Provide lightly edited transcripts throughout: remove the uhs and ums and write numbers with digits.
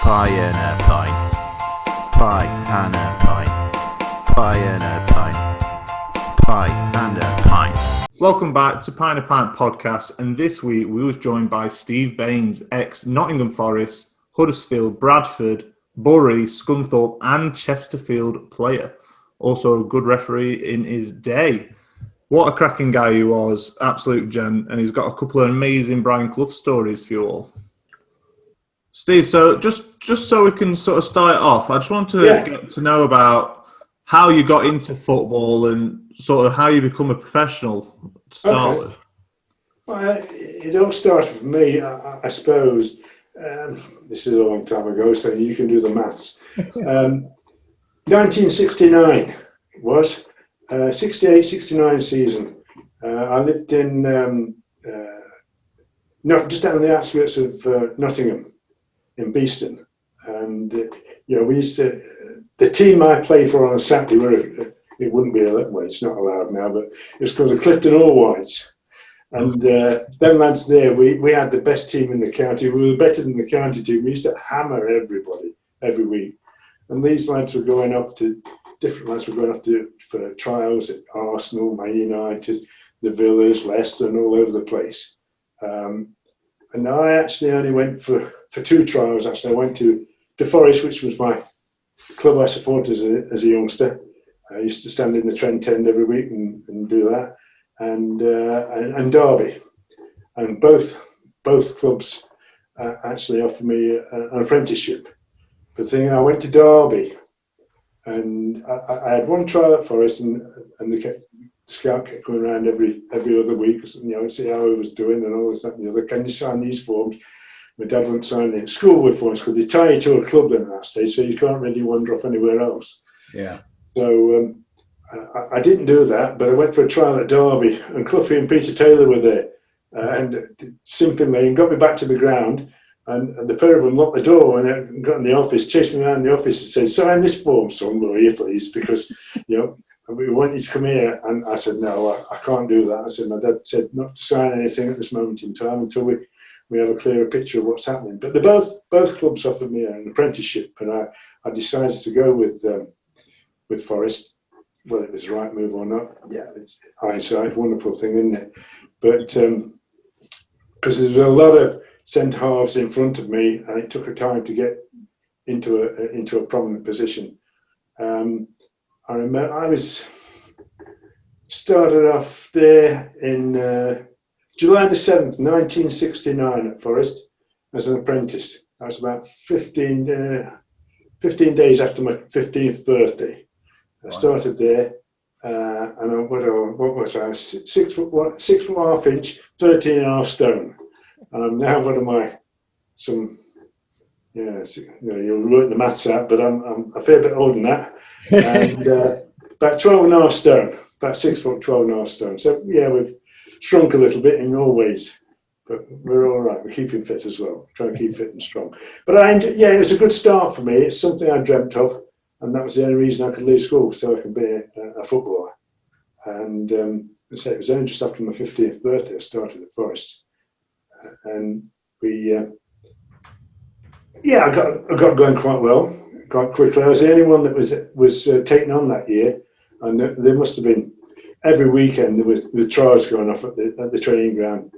Pie and a pint. Pie and a pint. Pie and a pint. Pie and a pint. Welcome back to Pint Podcast, and this week we was joined by Steve Baines, ex-Nottingham Forest, Huddersfield, Bradford, Bury, Scunthorpe and Chesterfield player. Also a good referee in his day. What a cracking guy he was, absolute gent, and he's got a couple of amazing Brian Clough stories for you all. Steve, so just so we can sort of start it off, I just want to get to know about how you got into football and sort of how you become a professional to start with. Well, it all started for me, I suppose. This is a long time ago, so you can do the maths. 1969 was 68-69 season. I lived in just down the outskirts of Nottingham, in Beeston, and we used to. The team I played for on a Saturday, it wouldn't be well, it's not allowed now, but it was called the Clifton Allwhites. And them lads there, we had the best team in the county. We were better than the county team. We used to hammer everybody every week. And these lads were going off to, different lads were going off for trials at Arsenal, Man United, the Villas, Leicester, and all over the place. And I actually only went for two trials, actually. I went to Forest, which was my club I supported as a youngster. I used to stand in the Trent End every week and do that. And Derby, and both clubs actually offered me an apprenticeship. But the thing, I went to Derby, and I had one trial at Forest, and the scout kept coming around every other week, see how I was doing and all this, that, and the other. Can you sign these forms? My dad wouldn't sign the school with forms because they tie you to a club then at that stage, so you can't really wander off anywhere else. Yeah. So. I didn't do that, but I went for a trial at Derby, and Cloughie and Peter Taylor were there, and simpingly and got me back to the ground, and the pair of them locked the door and got in the office, chased me around the office and said, "Sign this form, son, will you, please, because we want you to come here." And I said, "No, I can't do that." I said, "My dad said not to sign anything at this moment in time until we have a clearer picture of what's happening." But both clubs offered me an apprenticeship, and I decided to go with Forest. Whether it was the right move or not, it's hindsight, wonderful thing, isn't it? But because there's a lot of centre halves in front of me, and it took a time to get into a prominent position. I remember I was started off there in July the 7th, 1969 at Forest as an apprentice. I was about 15 days after my 15th birthday. I started there, and I went on, what was I, 6'1.5 inch, 13 and a half stone. And I'm now, what am I, you'll work the maths out, but I'm a fair bit older than that. And about 12 and a half stone, about 6 foot, 12 and a half stone. So, we've shrunk a little bit in all ways, but we're all right. We're keeping fit as well, trying to keep fit and strong. But it was a good start for me. It's something I dreamt of. And that was the only reason I could leave school, so I could be a footballer. And it was only just after my 50th birthday I started at Forest. And I got going quite well, quite quickly. I was the only one that was taken on that year. And there must have been, every weekend there were the trials going off at the training ground,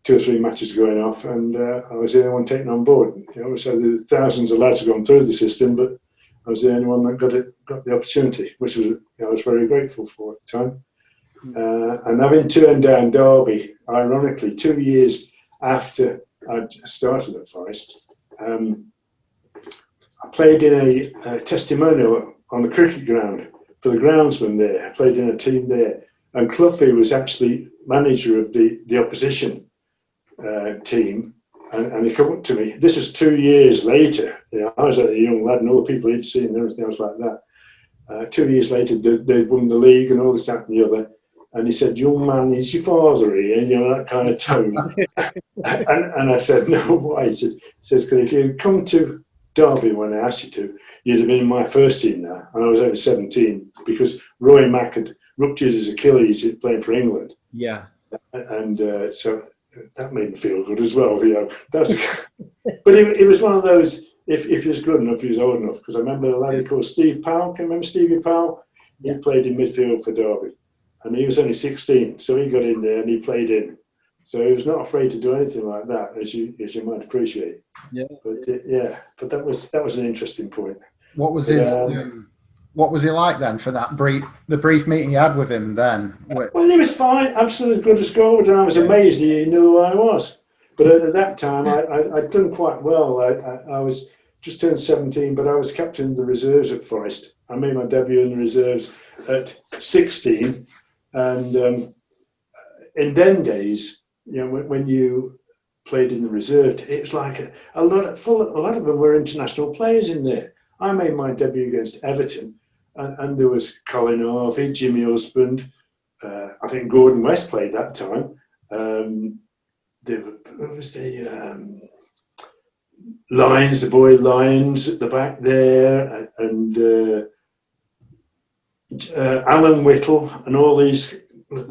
2 or 3 matches going off, and I was the only one taken on board. So the thousands of lads have gone through the system, but I was the only one that got the opportunity, which was I was very grateful for at the time. And having turned down Derby, ironically, 2 years after I started at Forest, I played in a testimonial on the cricket ground for the groundsman there. I played in a team there, and Cloughie was actually manager of the opposition team. And he came up to me. This is 2 years later. I was a young lad, and all the people he'd seen and everything else like that. 2 years later, they'd won the league and all this, that, and the other. And he said, "Young man, is your father here?" That kind of tone. and I said, "No, why?" He says, "Because if you come to Derby when I asked you to, you'd have been in my first team now." And I was only 17 because Roy Mack had ruptured his Achilles playing for England. Yeah. And so that made me feel good as well. But it was one of those if he was good enough, he was old enough. Because I remember a lad called Steve Powell. Can you remember Stevie Powell? He played in midfield for Derby, and he was only 16, so he got in there and he played in. So he was not afraid to do anything like that, as you might appreciate. Yeah. But that was an interesting point. What was his? What was he like then for that brief meeting you had with him then? Well, he was fine, absolutely good as gold, and I was amazed he knew who I was. But at that time, I'd done quite well. I was just turned 17, but I was captain of the reserves at Forest. I made my debut in the reserves at 16, and in them days, when you played in the reserve, it was like a lot of them were international players in there. I made my debut against Everton. And there was Colin Harvey, Jimmy Husband. I think Gordon West played that time. There was the Lions, the boy Lions at the back there, and Alan Whittle and all these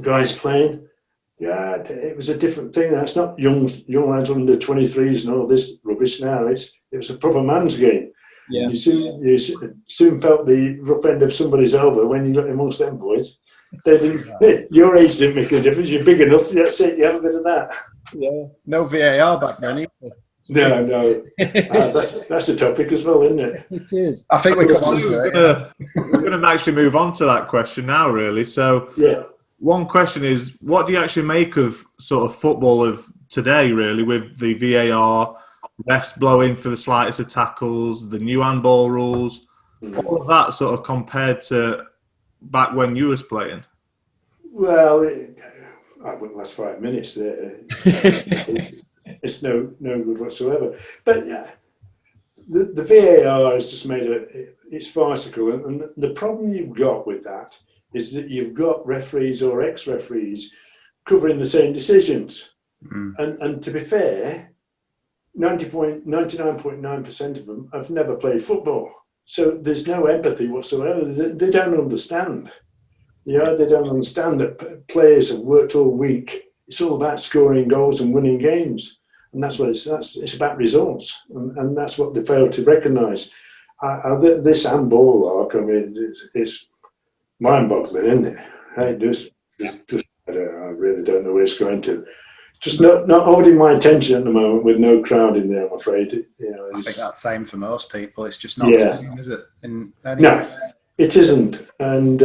guys playing. Yeah, it was a different thing. That's not young lads under 23s and all this rubbish now. It was a proper man's game. Yeah. You soon felt the rough end of somebody's elbow when you got amongst them boys. They didn't. Your age didn't make a difference. You're big enough. That's it. You have a bit of that. Yeah. No VAR back then either. No. That's a topic as well, isn't it? It is. I think we're going to actually move on to that question now, really. So, one question is, what do you actually make of sort of football of today, really, with the VAR? Refs blowing for the slightest of tackles, the new handball rules, all of that sort of compared to back when you was playing? Well, I wouldn't last 5 minutes there. It's no good whatsoever. But the VAR has just made it's farcical. And the problem you've got with that is that you've got referees or ex-referees covering the same decisions. And to be fair, 99.9% of them have never played football. So there's no empathy whatsoever. They don't understand. They don't understand that players have worked all week. It's all about scoring goals and winning games. And that's what it's about results. And that's what they fail to recognise. This handball arc, I mean, it's mind-boggling, isn't it? I really don't know where it's going to. Just not holding my attention at the moment with no crowd in there, I'm afraid. I think that's the same for most people. It's just not the same, is it? No, it isn't. And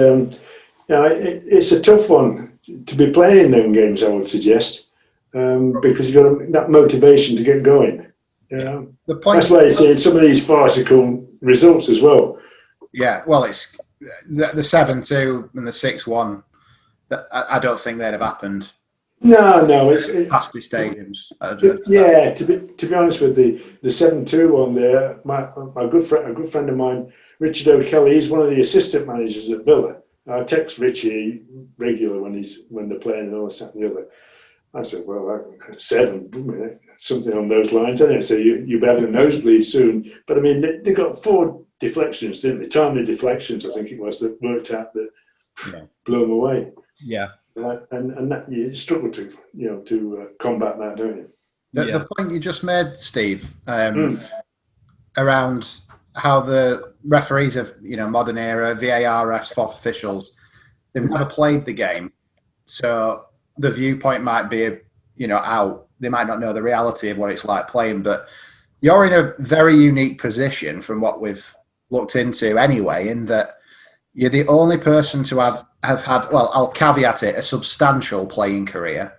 it's a tough one to be playing them games, I would suggest, because you've got that motivation to get going. That's why you're seeing some of these farcical results as well. Yeah, well, it's the 7-2 and the 6-1. I don't think they'd have happened. No, it's past the stadiums. To be honest with the 7-2 one there, a good friend of mine, Richard O'Kelly, he's one of the assistant managers at Villa. I text Richie regular when they're playing and all this that and the other. I said, well, 7, something on those lines, isn't it? So you'll be having a nosebleed soon. But I mean, they got 4 deflections, didn't they? Timely deflections, I think it was, that worked out that blew them away. Yeah. And that you struggle to combat that, don't you? The point you just made, Steve, around how the referees of modern era VAR refs, fourth officials, they've never played the game, so the viewpoint might be out. They might not know the reality of what it's like playing, but you're in a very unique position from what we've looked into anyway, in that you're the only person to have had, well, I'll caveat it, a substantial playing career.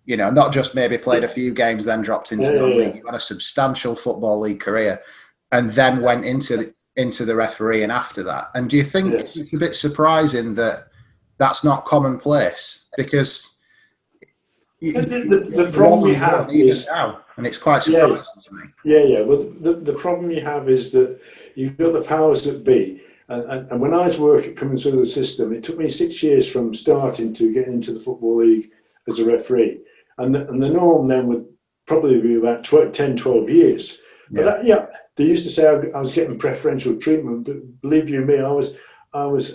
Not just maybe played a few games, then dropped into the league. You had a substantial football league career, and then went into the refereeing after that. And do you think it's a bit surprising that that's not commonplace? Because the problem we have is now, and it's quite surprising to me. Well, the problem you have is that you've got the powers that be. And when I was coming through the system, it took me 6 years from starting to get into the Football League as a referee. And the norm then would probably be about 10, 12 years. But they used to say I was getting preferential treatment, but believe you me, I was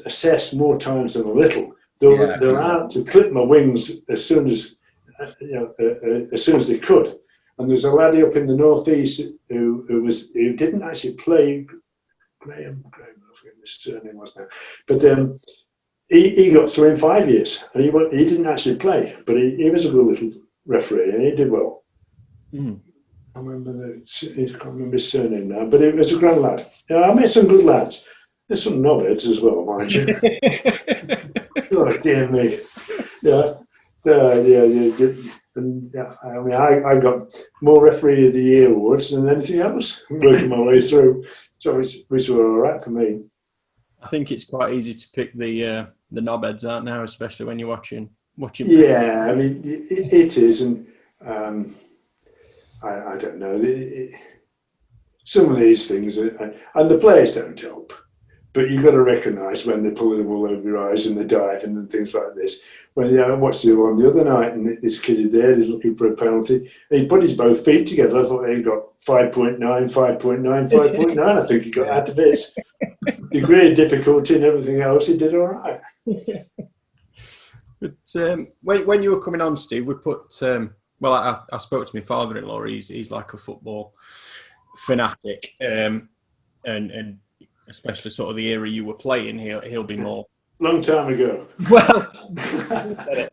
assessed more times than a little. They were out to clip my wings as soon as they could. And there's a laddie up in the northeast who didn't actually play. Graham, I forget his surname was now, but he got through in 5 years, and he didn't actually play, but he was a good little referee, and he did well. Mm. I can't remember his surname now, but it was a grand lad. Yeah, I met some good lads. There's some knobheads as well, mind you. Oh dear me, yeah. And I mean, I got more referee of the year awards than anything else, working my way through, so which were all right for me. I think it's quite easy to pick the knobheads out now, especially when you're watching. Yeah, I mean, it is, and I don't know. Some of these things, and the players don't help. But you've got to recognise when they're pulling the wool over your eyes and they're diving and things like this. When I watched the one the other night, and this kid there is looking for a penalty. And he put his both feet together. I thought he got 5.9, 5.9, 5.9. I think he got out of his degree of difficulty and everything else. He did all right. But when you were coming on, Steve, we put. I spoke to my father-in-law. He's like a football fanatic, and especially sort of the era you were playing, he'll be more. Long time ago. Well, but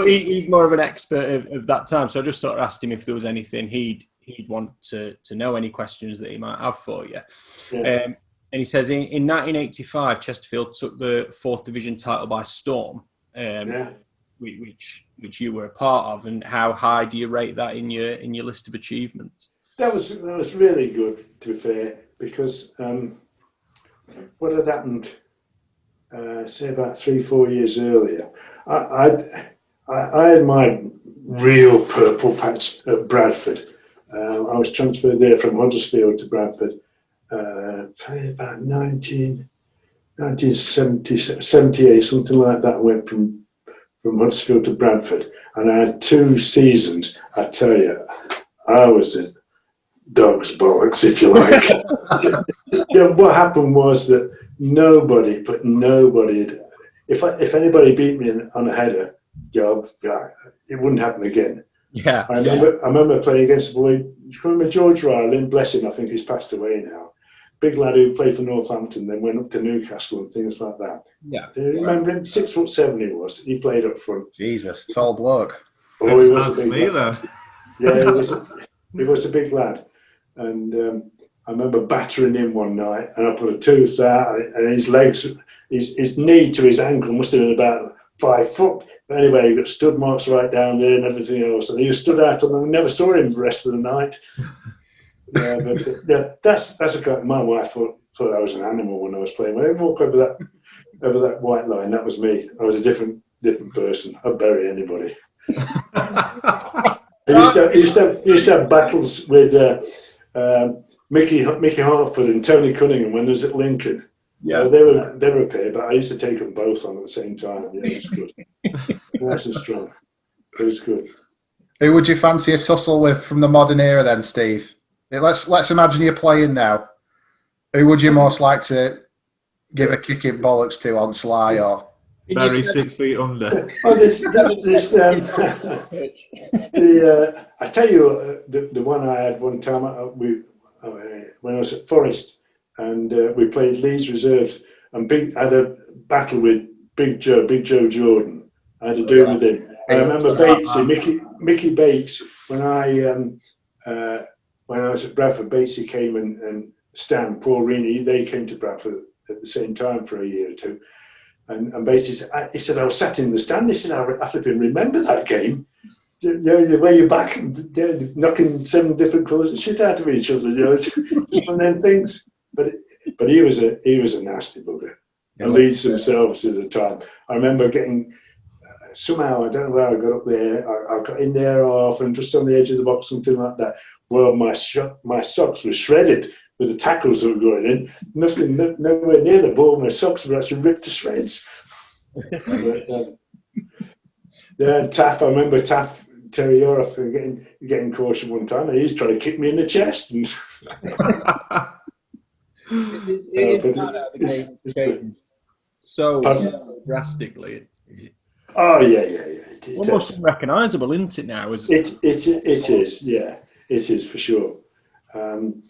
he's more of an expert of that time. So I just sort of asked him if there was anything he'd want to know, any questions that he might have for you. Yeah. And he says in 1985, Chesterfield took the 4th Division title by storm, which you were a part of. And how high do you rate that in your list of achievements? That was really good, to be fair, because what had happened, say about 3-4 years earlier, I had my real purple patch at Bradford. I was transferred there from Huddersfield to Bradford, about 1978, something like that. I went from Huddersfield to Bradford, and I had 2 seasons. I tell you, I was a dog's bollocks, if you like. What happened was that nobody, if anybody beat me on a header job, it wouldn't happen again. Yeah. I remember playing against a boy. Do you remember George Ryland? Bless him, I think he's passed away now. Big lad who played for Northampton, then went up to Newcastle and things like that. Yeah. Do you remember him? 6'7" he was. He played up front. Jesus, tall bloke. Oh, he was a big lad. Yeah, he was a big lad. And I remember battering him one night, and I put a tooth out, and his legs, his knee to his ankle must have been about 5 foot. But anyway, he got stud marks right down there and everything else. And he stood out, and I never saw him the rest of the night. That's a kind of, my wife thought I was an animal when I was playing. When I walk over that white line, that was me. I was a different person. I'd bury anybody. I used to have battles with Mickey Hartford and Tony Cunningham when I was at Lincoln. Yeah, they were a pair, but I used to take them both on at the same time. Yeah, it was good. Nice and strong. It was good. Who would you fancy a tussle with from the modern era then, Steve? Let's imagine you're playing now. Who would you most like to give a kicking bollocks to on Sly or? Very 6 feet under. I tell you, the one I had one time when I was at Forest, and we played Leeds Reserves, and had a battle with Big Joe Jordan. I had to do with him. I remember Mickey Bates, when I was at Bradford. Batesy came and Stan, Paul Reaney, they came to Bradford at the same time for a year or two. And Batesy said, I was sat in the stand. He said, I flipping remember that game. You know, the way you're back and knocking 7 different colours of shit out of each other. You know, it's just one of them things. But he was a nasty bugger. The Leeds themselves at the time. I remember getting somehow, I don't know how I got up there. I got in there off and just on the edge of the box, something like that. Well, my socks were shredded with the tackles that were going in. Nowhere near the ball. My socks were actually ripped to shreds. Taff. I remember Taff. Terry Orff getting caution one time, and he's trying to kick me in the chest. And so drastically. Oh yeah. almost unrecognisable, isn't it now? It is, yeah, it is for sure. When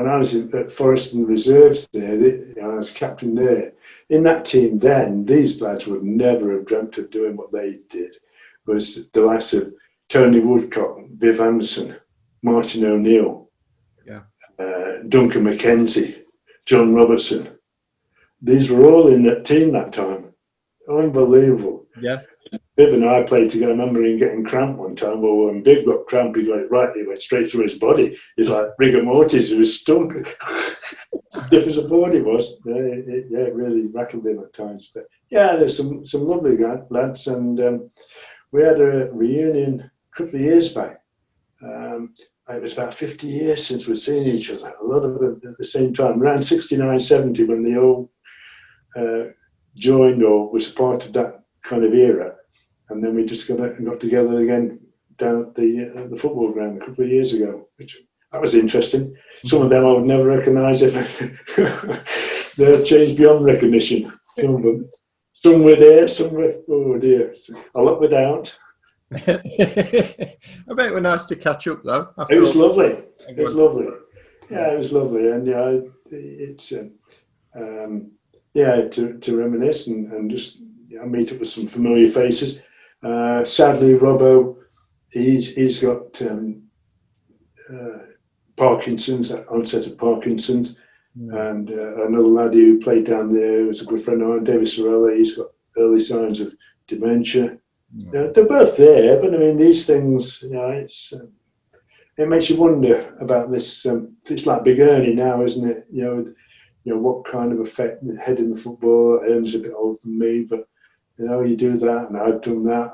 I was at Forest and Reserves there, I was captain there. In that team then, these lads would never have dreamt of doing what they did. It was the likes of Tony Woodcock, Viv Anderson, Martin O'Neill, Duncan McKenzie, John Robertson. These were all in that team that time. Unbelievable. Yeah. Viv and I played together. I remember him getting cramp one time. Well, when Viv got cramp, he got it right. He went straight through his body. He's like rigor mortis. He was stunk. Stiff as a board he was. It really rattled him at times. But yeah, there's some lovely lads. And we had a reunion a couple of years back. It was about 50 years since we'd seen each other. A lot of them at the same time. Around 69, 70, when they all joined or was part of that kind of era. And then we just got together again down at the football ground a couple of years ago, that was interesting. Some of them I would never recognise if they've changed beyond recognition. Some of them. Some were there, some were, oh dear, a lot without. I bet it was nice to catch up though. It was lovely. It was lovely. Yeah, it was lovely. And it's to reminisce and just meet up with some familiar faces. Sadly, Robbo, he's got Parkinson's, onset of Parkinson's, and another lad who played down there was a good friend of mine, David Sorella. He's got early signs of dementia. They're both there, but I mean, these things, it makes you wonder about this. It's like Big Ernie now, isn't it? What kind of effect the head in the football. Ernie's a bit older than me, but you do that, and I've done that.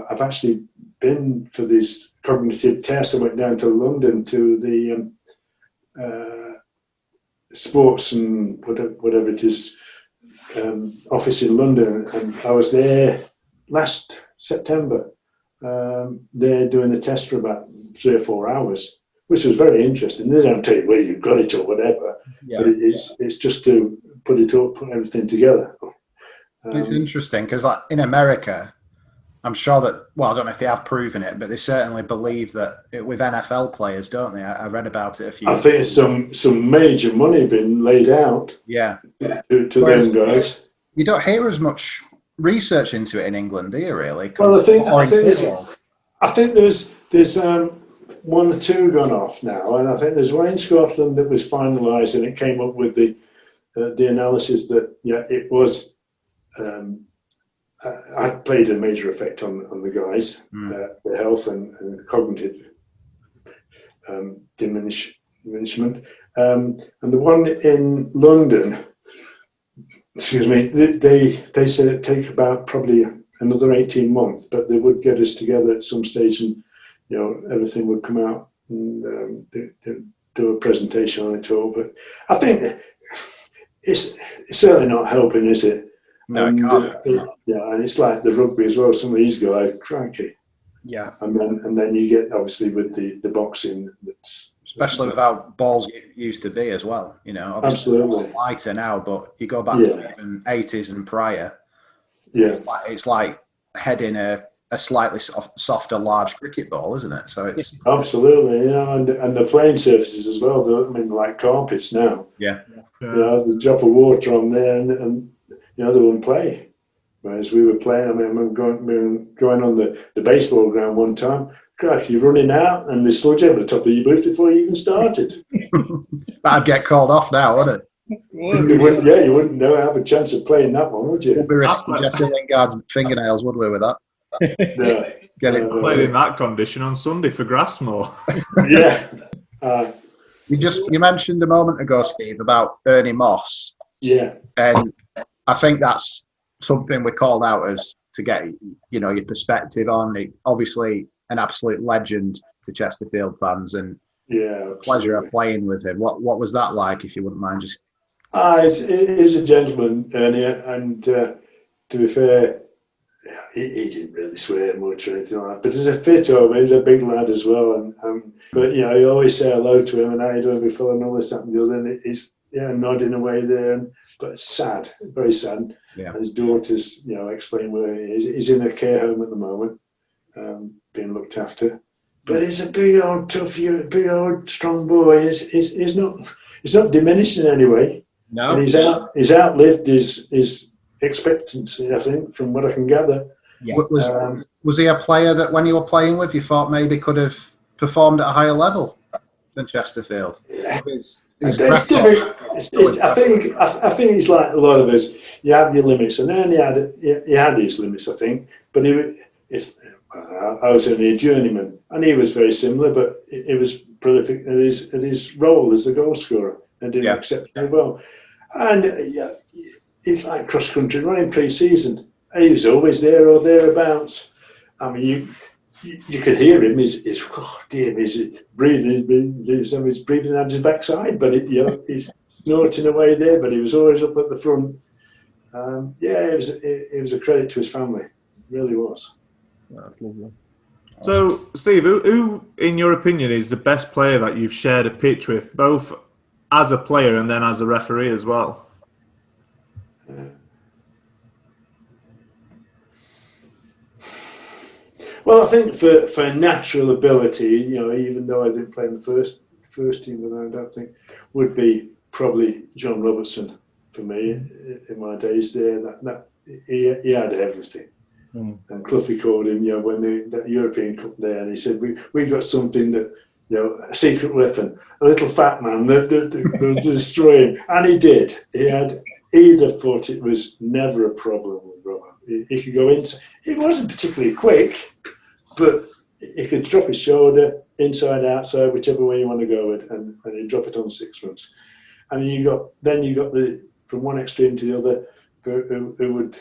I've actually been for this cognitive test. I went down to London to the sports and whatever it is office in London, and I was there last September. They're doing the test for about 3 or 4 hours, which was very interesting. They don't tell you where you've got it or whatever, but it's just to put everything together. It's interesting because, like in America, I'm sure that, well, I don't know if they have proven it, but they certainly believe that with NFL players, don't they? I read about it a few. I think there's some major money being laid out. Yeah. To them guys. You don't hear as much research into it in England, do you? Really? Well, I think there's 1 or 2 gone off now, and I think there's one in Scotland that was finalised, and it came up with the analysis that it was. Had played a major effect on the guys, their health and cognitive diminishment. And the one in London, excuse me, they said it'd take about probably another 18 months, but they would get us together at some stage, and everything would come out and do a presentation on it all. But I think it's certainly not helping, is it? No, it can't. And it's like the rugby as well. Some of these guys, cranky. Yeah. And then you get obviously with the boxing, especially with how balls used to be as well. Obviously absolutely it's lighter now, but you go back to the 80s and prior. Yeah, it's like heading a slightly softer, large cricket ball, isn't it? So it's absolutely, and the playing surfaces as well. Like carpets now. Yeah. The drop of water on there, and they wouldn't play. Whereas we were playing, I remember going on the baseball ground one time, you're running out and they sludge over the top of your boots before you even started. That'd get called off now, wouldn't it? You wouldn't have a chance of playing that one, would you? We'd be risking Jesse Lingard's fingernails, would we, with that? Get it. Played in that condition on Sunday for Grassmore. Yeah. You mentioned a moment ago, Steve, about Ernie Moss. Yeah. And I think that's something we called out as to get your perspective on it. Obviously, an absolute legend to Chesterfield fans, and pleasure of playing with him. What was that like, if you wouldn't mind just? He's a gentleman, Ernie, and to be fair, he didn't really swear much or anything like that. But he's a fit over. He's a big lad as well, but you always say hello to him and how you doing, before and all this, that, and the other. And nodding away there. But it's sad, very sad. Yeah. And his daughter's, explain where he is. He's in a care home at the moment, being looked after. But he's a big old tough, big old strong boy. He's not diminished in any way. No. And he's outlived his expectancy, I think, from what I can gather. Yeah. Was he a player that when you were playing with, you thought maybe could have performed at a higher level than Chesterfield? I think he's like a lot of us. You have your limits, and then he had his limits, I think. But I was only a journeyman, and he was very similar, but he was prolific at his role as a goal scorer and did exceptionally well. And he's like cross country running pre-season. He was always there or thereabouts. I mean, you could hear him. He's breathing. He's breathing out his backside, but he's snorting away there. But he was always up at the front. It was a credit to his family. It really was. That's lovely. So, Steve, who, in your opinion, is the best player that you've shared a pitch with, both as a player and then as a referee as well? Well, I think for natural ability, even though I didn't play in the first team, I don't think would be probably John Robertson for me in my days there. That he had everything. And Cloughie called him, when that European Cup there, and he said, "We got something that, a secret weapon, a little fat man that destroy him," and he did. He'd have thought it was never a problem with Robert. He could go into. He wasn't particularly quick, but he could drop his shoulder inside, outside, whichever way you want to go with, and he'd drop it on 6 months. And you got the from one extreme to the other, who would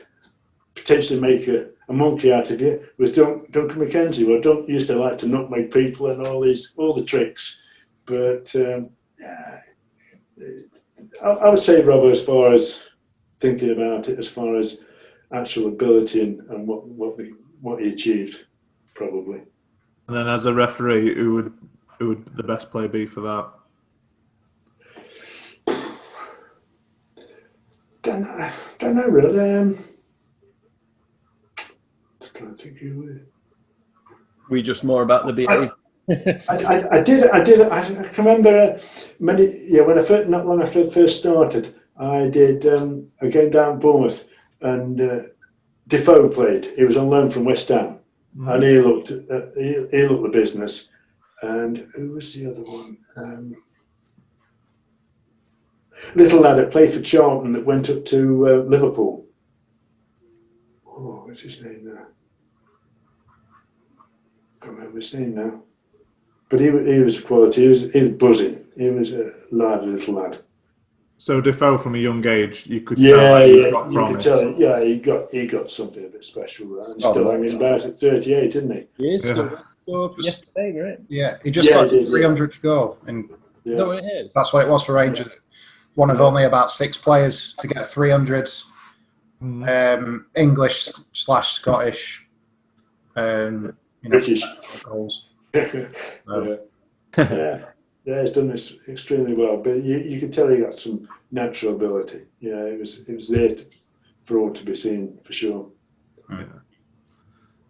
potentially make a monkey out of you, was Duncan McKenzie. Well, Duncan used to like to nutmeg people and all the tricks. But I would say Robbo, as far as thinking about it, as far as actual ability and what he achieved, probably. And then as a referee, who would the best player be for that? Don't know really. Just trying to think who would. We just more about the BA. I did. I can remember not long after I first started, I did a game down at Bournemouth, and Defoe played. He was on loan from West Ham, and he looked the business. And who was the other one? Little lad that played for Charlton that went up to Liverpool. Oh, what's his name now? Can't remember his name now. But he was quality. He was buzzing. He was a lively little lad. So Defoe, from a young age, you could tell that he's got promise. He got something a bit special, right? And still hanging about at 38, didn't he? He is still yesterday, right? Yeah, he just got his 300th goal. And is that what it is? That's what it was for Rangers. One of only about 6 players to get 300 English/Scottish British goals. He's done this extremely well. But you can tell he got some natural ability. It was there for all to be seen, for sure. Yeah.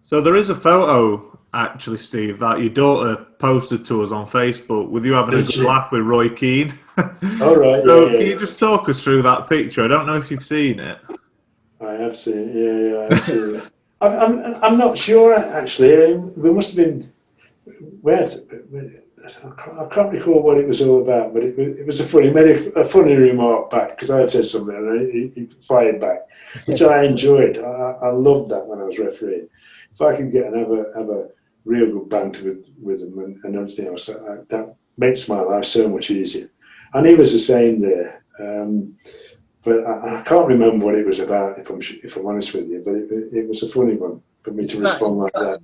So there is a photo, actually, Steve, that your daughter posted to us on Facebook with you having a good laugh with Roy Keane. All right. Can you just talk us through that picture? I don't know if you've seen it. I have seen it. I have seen it. I'm not sure, actually. We must have been... I can't recall what it was all about, but it was he made a funny remark back, because I had said something and he fired back, which I enjoyed. I loved that when I was refereeing. If I could get and have a real good banter with him and everything else, that makes my life so much easier. And he was the same there. But I can't remember what it was about, if I'm honest with you. But it was a funny one for me to respond like that.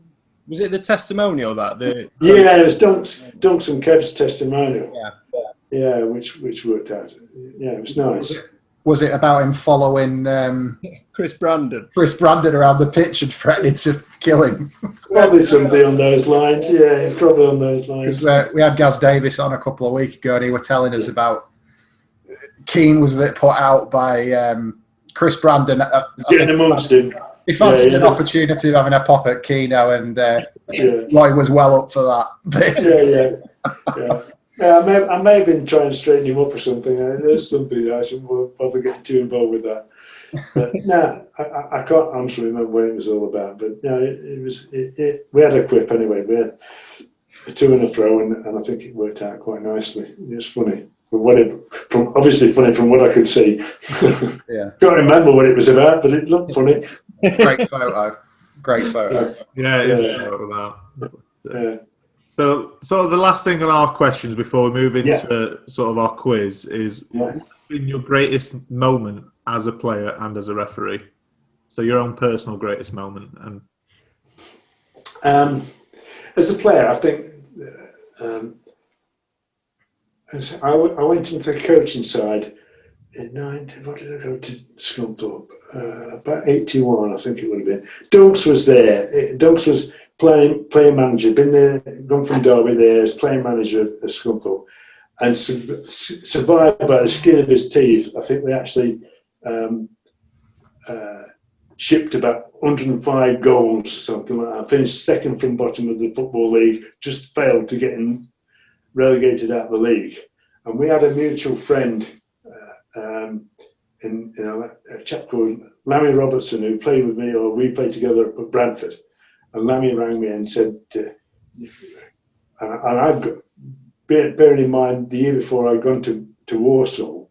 Was it the testimonial that it was Dunk's and Kev's testimonial. Yeah, which worked out. Yeah, it was nice. Was it about him following Chris Brandon around the pitch and threatening to kill him? Probably something on those lines. Yeah, probably on those lines. Because we had Gaz Davis on a couple of weeks ago, and he were telling us about Keane was a bit put out by Chris Brandon. Getting amongst him. He fancied an opportunity of having a pop at Keano, and Roy was well up for that, basically. I may have been trying to straighten him up or something. There's something I shouldn't bother getting too involved with that. But no, I can't honestly remember what it was all about. But no, we had a quip anyway. We had a to and a fro, and I think it worked out quite nicely. It was funny. Obviously funny from what I could see. Can't remember what it was about, but it looked funny. Great photo. Yeah, it is about. So the last thing on our questions before we move into sort of our quiz is what's been your greatest moment as a player and as a referee? So your own personal greatest moment. And as a player, I think I went into the coaching side in what did I go to Scunthorpe? About 81, I think it would have been. Dunks was there. Dunks was playing manager, been there, gone from Derby there as playing manager at Scunthorpe, and survived by the skin of his teeth. I think they actually shipped about 105 goals or something like that. Finished second from bottom of the Football League, just failed to get relegated out of the league. And we had a mutual friend, a chap called Lammy Robertson, who played with me, or we played together at Bradford. And Lammy rang me and said, bearing in mind the year before I'd gone to Walsall,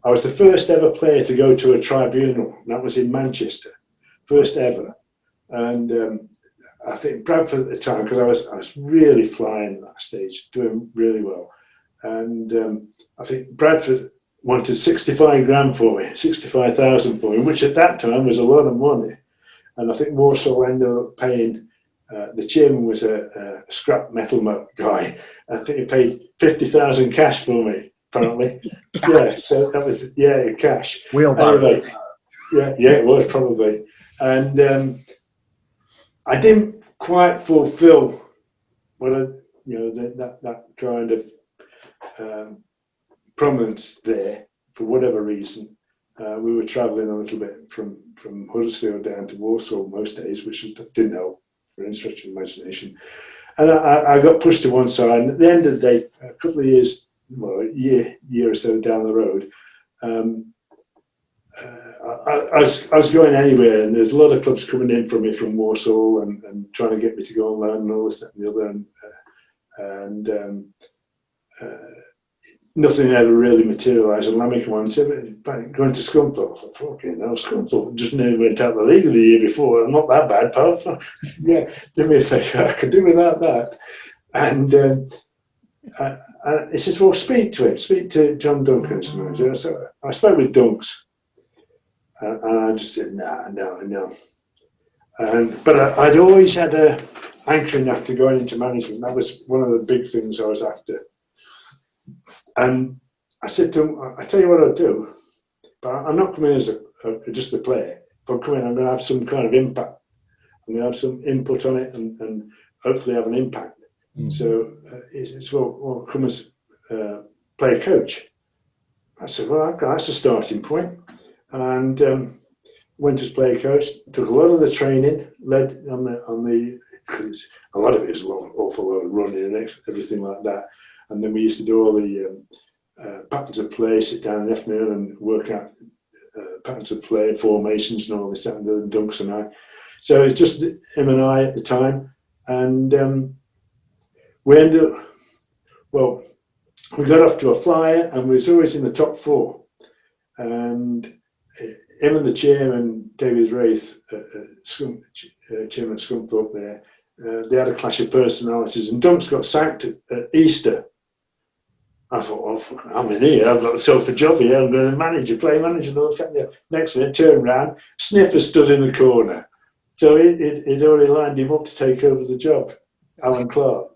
I was the first ever player to go to a tribunal, and that was in Manchester, first ever. And I think Bradford at the time, because I was really flying at that stage, doing really well. And I think Bradford wanted 65 grand for me, 65,000 for me, which at that time was a lot of money. And I think Walsall ended up paying, the chairman was a scrap metal guy. I think he paid 50,000 cash for me, apparently. So that was, cash. Wheelbarrow. Anyway, it was probably. And I didn't quite fulfill what that kind of prominence there for whatever reason. We were travelling a little bit from Huddersfield down to Walsall most days, which didn't help for any stretch of imagination. And I got pushed to one side. And at the end of the day, a couple of years, a year or so down the road, I was going anywhere, and there's a lot of clubs coming in for me from Walsall and trying to get me to go on loan and all this, that, and the other. And nothing ever really materialised. And Lammy came on and said, going to Scunthorpe. I thought, fucking hell, Scunthorpe just nearly went out of the league the year before. I'm not that bad, pal. Do me a favour, I could do without that. And he says, well, speak to John Duncan. So I spoke with Dunks. And I just said, no. But I'd always had a hankering after going into management. That was one of the big things I was after. And I said to him, I tell you what I'll do, but I'm not coming as just a player. If I'm coming, I'm going to have some kind of impact. I'm going to have some input on it and hopefully have an impact. Mm. So it's well, come as player coach. I said, well, that's a starting point. And went as player coach, took a lot of the training, led on the a lot of it is an awful lot of running and everything like that. And then we used to do all the patterns of play, sit down in the afternoon and work out patterns of play, formations and all this, that, and the Dunks and I. So it's just him and I at the time. And we ended up, we got off to a flyer and we was always in the top four. And him and the chairman, David Wraith, chairman at Scunthorpe there, they had a clash of personalities, and Dunks got sacked at Easter. I thought, I'm in here, I've got myself a job here, I'm going to play manager, and all that. Next minute, turned round, Sniffer stood in the corner. So he'd already lined him up to take over the job, Alan Clark.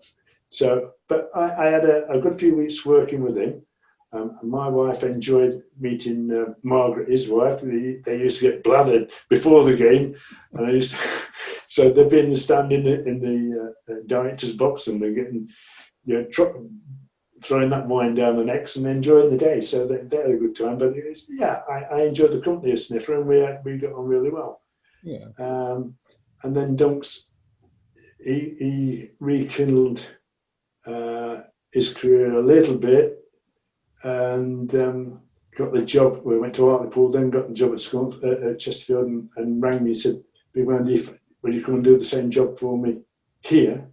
So, but I had a good few weeks working with him. And my wife enjoyed meeting Margaret, his wife. They used to get blathered before the game, and so they'd be in the stand in the director's box, and they're getting throwing that wine down the necks and enjoying the day. So they had a good time. But I enjoyed the company of Sniffer, and we got on really well. Yeah. And then Dunks, he rekindled his career a little bit, and got the job. We went to Hartlepool, then got the job at Chesterfield, and rang me and said, "Big Wendy, will you come and do the same job for me here?"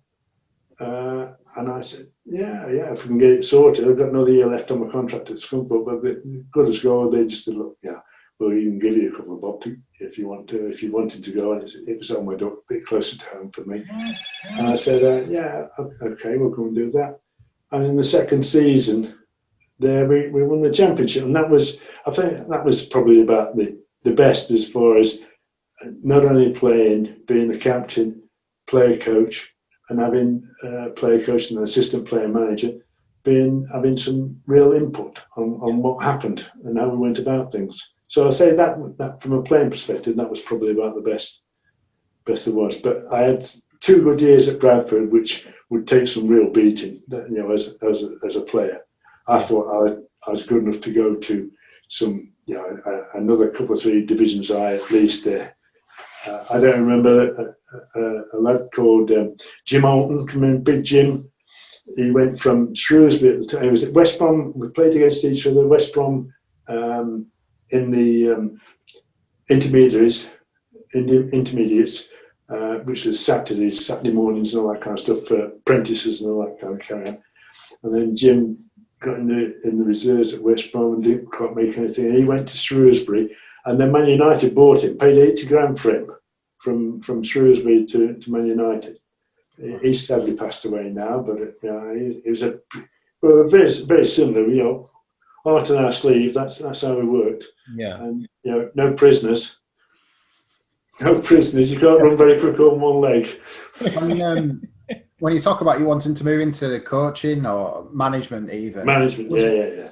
And I said, yeah, if we can get it sorted. I've got another year left on my contract at Scunthorpe, but good as gold. They just said, look, we'll even give you a couple of bob if you want to, if you wanted to go. And it was on my door, a bit closer to home for me. And I said, okay, we'll go and do that. And in the second season, there we won the championship, and I think that was probably about the best as far as not only playing, being the captain, player coach, and having player coach and an assistant player manager, having some real input on what happened and how we went about things. So I say that from a playing perspective, that was probably about the best there was. But I had 2 good years at Bradford, which would take some real beating. As a player, I thought I was good enough to go to some, another couple of 3 divisions high at least there. I don't remember a lad called Jim Alton coming in, Big Jim. He went from Shrewsbury at the time. He was at West Brom. We played against each other. West Brom in the intermediates, which was Saturday mornings and all that kind of stuff for apprentices and all that kind of carry on. And then Jim got in the reserves at West Brom and didn't quite make anything. And he went to Shrewsbury. And then Man United bought him, paid 80 grand for him from Shrewsbury to Man United. He's sadly passed away now, but he was very, very similar. Heart on our sleeve. That's how we worked. Yeah. And no prisoners. No prisoners. You can't run very quick on one leg. When you talk about you wanting to move into coaching or management, even management, yeah.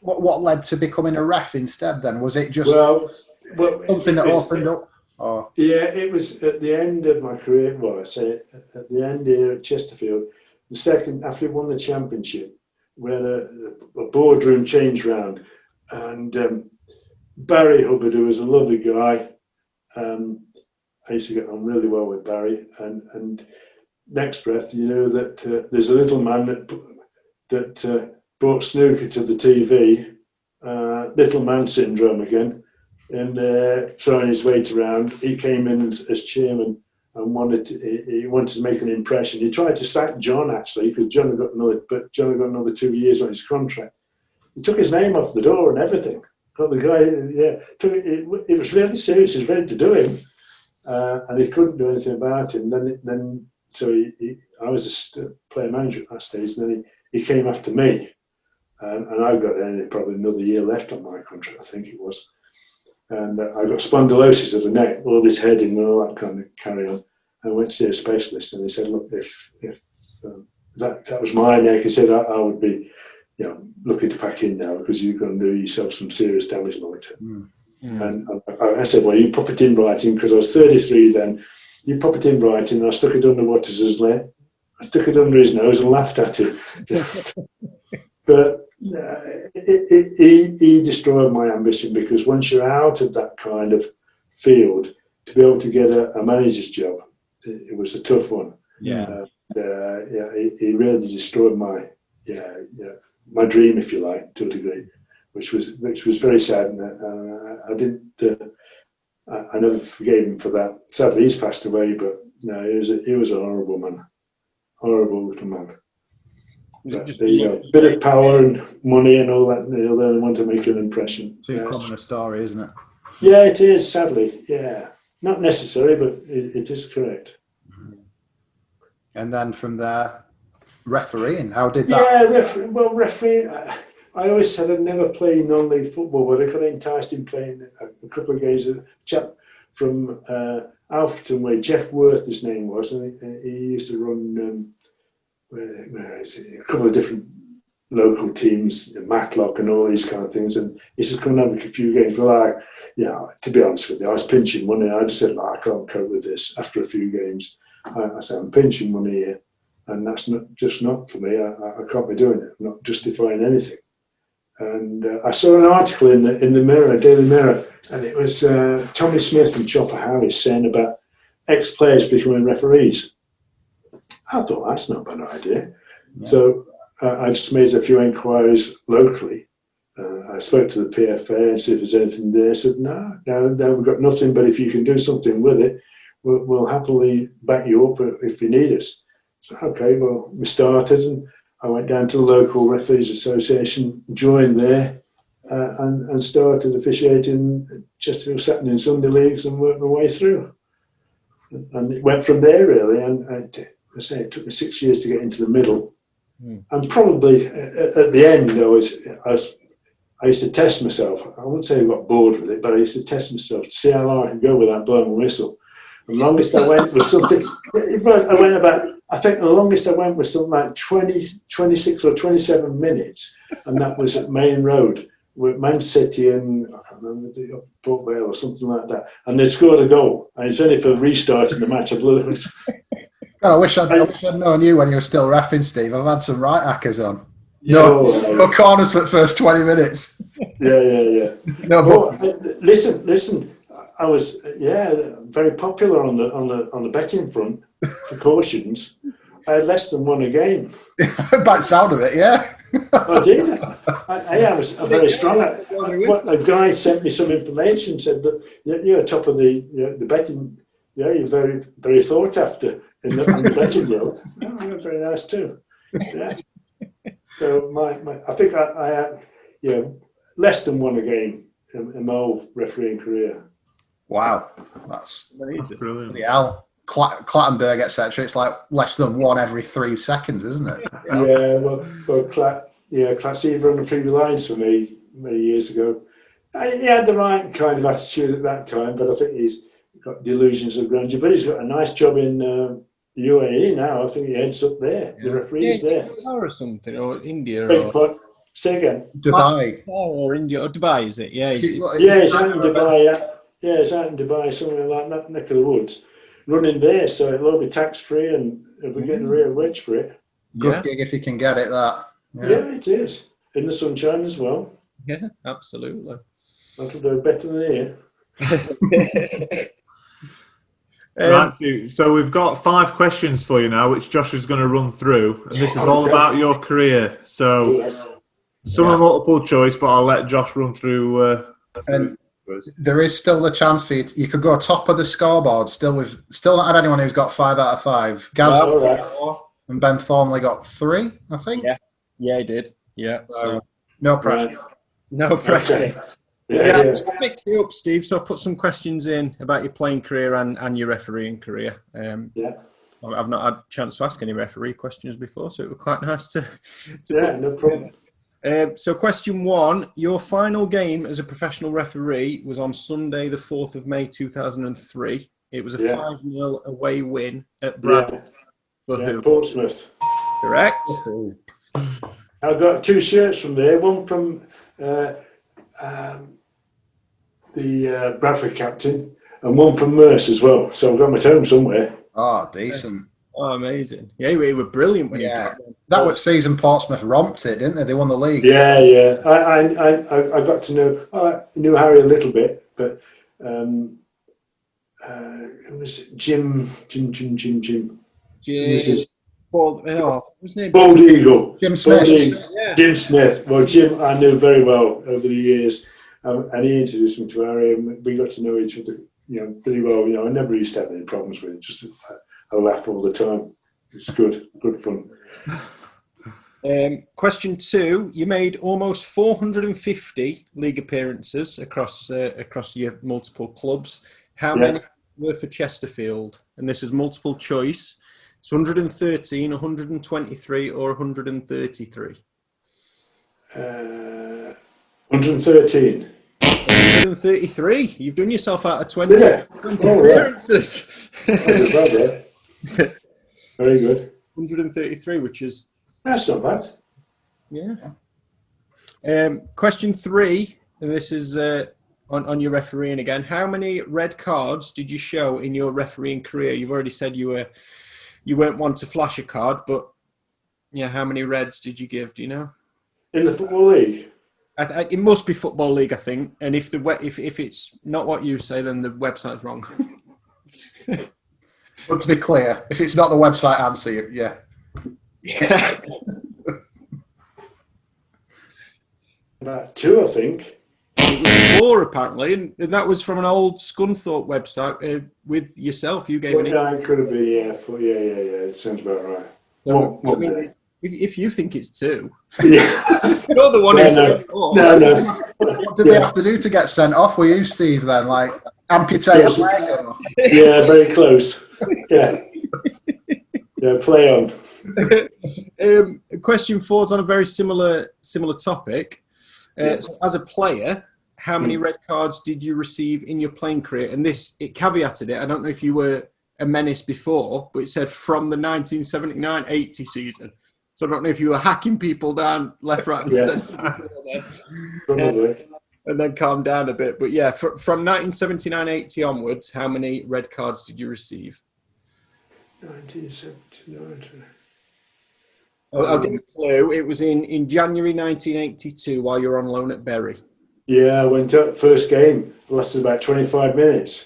What led to becoming a ref instead then? Was it just something that opened up? Or? Yeah, it was at the end of my career. Well, I say at the end here at Chesterfield, the second after we won the championship, we had a boardroom change round, and Barry Hubbard, who was a lovely guy, I used to get on really well with Barry, and next breath, that there's a little man that brought snooker to the TV, little man syndrome again, and throwing his weight around. He came in as chairman and wanted to make an impression. He tried to sack John actually, because John had got another 2 years on his contract. He took his name off the door and everything. Got the guy, it was really serious. He was ready to do him, and he couldn't do anything about him. So I was a player manager at that stage, and then he came after me. And I got probably another year left on my contract, I think it was. And I got spondylosis of the neck, all this heading and all that kind of carry on. I went to see a specialist, and he said, look, if that was my neck, he said, I would be looking to pack in now, because you're going to do yourself some serious damage long term. And I said, well, you pop it in writing, because I was 33 then. You pop it in writing, and I stuck it under Waters' leg. I stuck it under his nose and laughed at it. But he destroyed my ambition, because once you're out of that kind of field, to be able to get a manager's job, it was a tough one. Yeah. He really destroyed my dream, if you like, to a degree, which was very sad. And I never forgave him for that. Sadly, he's passed away, but no, he was a horrible man, horrible little man. But a bit of power and money and all that, they want to make an impression. Too common a story, isn't it? Yeah, it is, sadly. Yeah, not necessary, but it is correct. And then from there, refereeing. How did that? Yeah, refereeing. I always said I'd never play non-league football, but I got enticed in playing a couple of games. A chap from Alfreton Way, Jeff Worth, his name was, and he used to run a couple of different local teams, Matlock and all these kind of things. And he said, come and have a few games. Well, to be honest with you, I was pinching money. I just said, I can't cope with this after a few games. I said, I'm pinching money here. and that's not for me. I can't be doing it. I'm not justifying anything. And I saw an article in the Mirror, Daily Mirror, and it was Tommy Smith and Chopper Harris saying about ex-players becoming referees. I thought that's not a bad idea. Yeah. So I just made a few inquiries locally. I spoke to the PFA and see if there's anything there. I said, no, we've got nothing, but if you can do something with it, we'll happily back you up if you need us. So, okay, well, we started, and I went down to the local Referees Association, joined there, and started officiating Chesterfield Saturday and Sunday leagues and worked my way through. And it went from there, really. And I say it took me 6 years to get into the middle. And probably at the end, I used to test myself. I wouldn't say I got bored with it, but I used to test myself to see how long I could go without blowing a whistle. The longest I went was something. I think the longest I went was something like 26 or 27 minutes, and that was at Main Road with Man City and I can't remember, Port Vale or something like that. And they scored a goal, and it's only for restarting the match I'd lose. I wish I'd known you when you were still reffing, Steve. I've had some right hackers on. No corners for the first 20 minutes. Yeah. No, but listen. I was very popular on the betting front for cautions. I had less than one a game. By the sound of it, yeah. I did. I was very strong. A guy sent me some information, said that you're top of the betting. Yeah, you're very, very thought after on the betting world. Oh, you're very nice too. Yeah. So I think I had less than one a game in my whole refereeing career. Wow, that's brilliant. Hell. Clattenburg, etc. It's like less than one every 3 seconds, isn't it? Yeah, well, Clat's either on the free lines for me many years ago. He had the right kind of attitude at that time, but I think he's got delusions of grandeur. But he's got a nice job in UAE now. I think he heads up there. The referee's there. Or something, or India. Say again. Dubai. Or India, or Dubai, is it? Yeah, it's out in Dubai, Yeah, it's out in Dubai, somewhere like that neck of the woods. Running there, so it'll all be tax-free and we're getting a real wage for it. Good gig if you can get it, that. Yeah, it is. In the sunshine as well. Yeah, absolutely. That'll do better than here. Right, so we've got 5 questions for you now, which Josh is going to run through. And this is all about your career. So some are multiple choice, but I'll let Josh run through. There is still the chance for you could go top of the scoreboard. Still not had anyone who's got 5 out of 5. Gaz got 4, and Ben Thornley got 3, I think. Yeah, he did. Yeah. So no pressure. No pressure. Okay. I've mixed it up, Steve. So I've put some questions in about your playing career and your refereeing career. I've not had a chance to ask any referee questions before, so it was quite nice to no problem. So question 1, your final game as a professional referee was on Sunday the 4th of May 2003. It was a 5-0 away win at Bradford. For who? Portsmouth. Correct. I've got 2 shirts from there, one from the Bradford captain and one from Merce as well. So I've got my home somewhere. Oh, decent. Oh, amazing. Yeah, we were brilliant when that was season Portsmouth romped it, didn't they? They won the league. Yeah. I got to know, I knew Harry a little bit, but it was Jim. This is what's his name? Bald Eagle. Jim Smith. Jim Smith. Well, Jim I knew very well over the years, and he introduced me to Harry, and we got to know each other, pretty well. I never used to have any problems with it. Just I laugh all the time. It's good fun. Question 2: you made almost 450 league appearances across your multiple clubs. How many were for Chesterfield? And this is multiple choice. It's 113, 123, or 133. 113. 133. You've done yourself out of 20 appearances. Very good. 133, which is... That's not bad. Yeah. Question 3, and this is on your refereeing again. How many red cards did you show in your refereeing career? You've already said you were you weren't one to flash a card, but yeah, how many reds did you give? Do you know? In the Football League? It must be Football League, I think. And if it's not what you say, then the website's wrong. But to be clear, if it's not the website answer, yeah. Yeah. About 2, I think. It was 4 apparently, and that was from an old Scunthorpe website with yourself. You gave Well, it. yeah, it could have been, yeah. Yeah. It sounds about right. So, I mean, if you think it's 2, Yeah. you're the one who said 4. No. What did they have to do to get sent off? Were you, Steve, then? Like, amputate a leg? Or? Yeah, very close. Yeah. Yeah, play on. Question 4 is on a very similar topic. So as a player, how many red cards did you receive in your playing career? And it caveated it. I don't know if you were a menace before, but it said from the 1979-80 season. So I don't know if you were hacking people down left, right, and centre. Probably. And then calm down a bit. But yeah, from 1979-80 onwards, how many red cards did you receive? 1979. I'll give you a clue. It was in January 1982 while you were on loan at Bury. Yeah, I went up first game. Lasted about 25 minutes.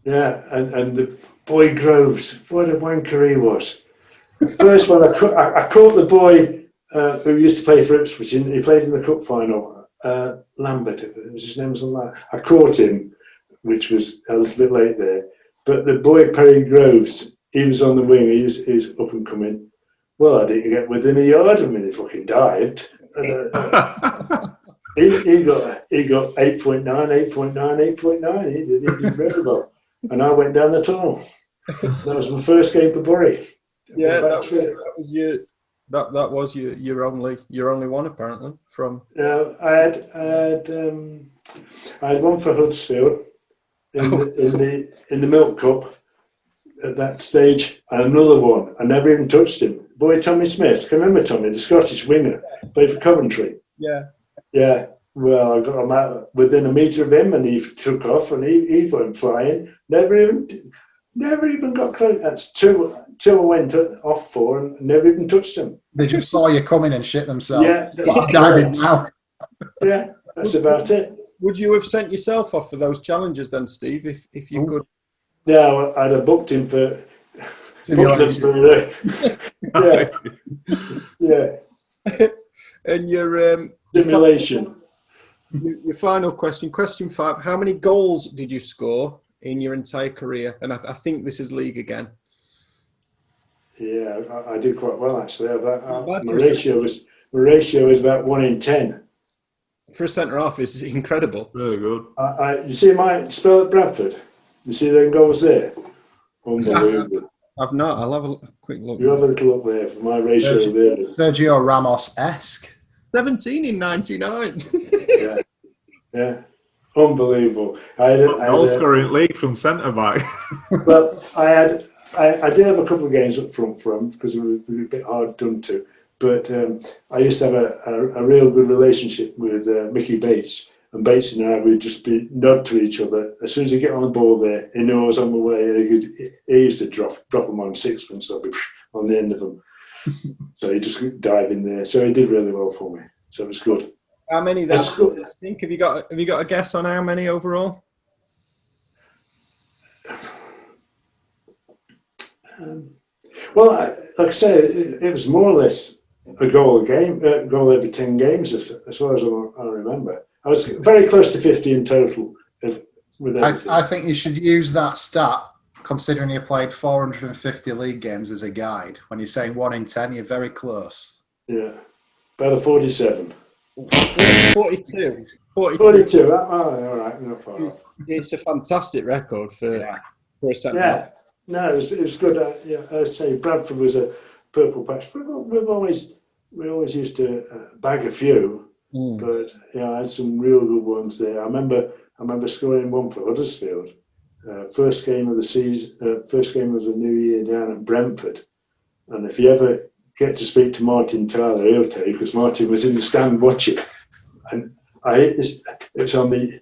Yeah, and the boy Groves, what a wanker he was. First one, I caught the boy who used to play for Ipswich. He played in the cup final. Lambert, his name was on that. I caught him, which was a little bit late there. But the boy Perry Groves, he was on the wing. He was up and coming. Well, I didn't get within a yard of him, and he fucking dived. He got 8.9. He did really well. And I went down the tunnel. That was my first game for Bury. Yeah, that was your only one apparently from. Yeah, I had one for Huddersfield in the Milk Cup at that stage, and another one. I never even touched him. Boy Tommy Smith, can you remember Tommy, the Scottish winger, played for Coventry. Yeah. Yeah. Well, I got him out within a metre of him, and he took off, and he went flying. Never even got close. That's two I went off for, and never even touched him. They just saw you coming and shit themselves. Yeah, I'm diving now. Yeah, that's about it. Would you have sent yourself off for those challenges then, Steve, if you could? No, I'd have booked him for. Yeah. And your simulation. Your final question 5: how many goals did you score in your entire career? And I think this is league again. Yeah, I did quite well actually. My ratio was about 1 in 10. For a centre half, is incredible. Really good. You see my spell at Bradford. You see them goals there. Unbelievable. I've not. I'll have a quick look. You have a little look there for my ratio there. Sergio Ramos-esque. 17 in 99. Yeah. Unbelievable. I goal scoring league from centre back. Well, I did have a couple of games up front for him because we were a bit hard done to. But I used to have a real good relationship with Mickey Bates. And Bates and I would just be nod to each other. As soon as he get on the ball there, he knew I was on my way. He used to drop them on sixpence. I'd be on the end of them. So he just dive in there. So he did really well for me. So it was good. How many then? I think have you got a guess on how many overall? Well, like I say, it was more or less a goal every 10 games, as far as I remember. I was very close to 50 in total with everything. I think you should use that stat, considering you played 450 league games, as a guide. When you're saying 1 in 10, you're very close. Yeah, about a 47. 42. 42. All right, not far off. It's a fantastic record for a centre. Yeah, no, it was good. I say Bradford was a purple patch. We always used to bag a few. But I had some real good ones there. I remember scoring one for Huddersfield. First game of the season, first game of the new year down at Brentford. And if you ever get to speak to Martin Tyler, he'll tell you, because Martin was in the stand watching. And I hit this. It's on the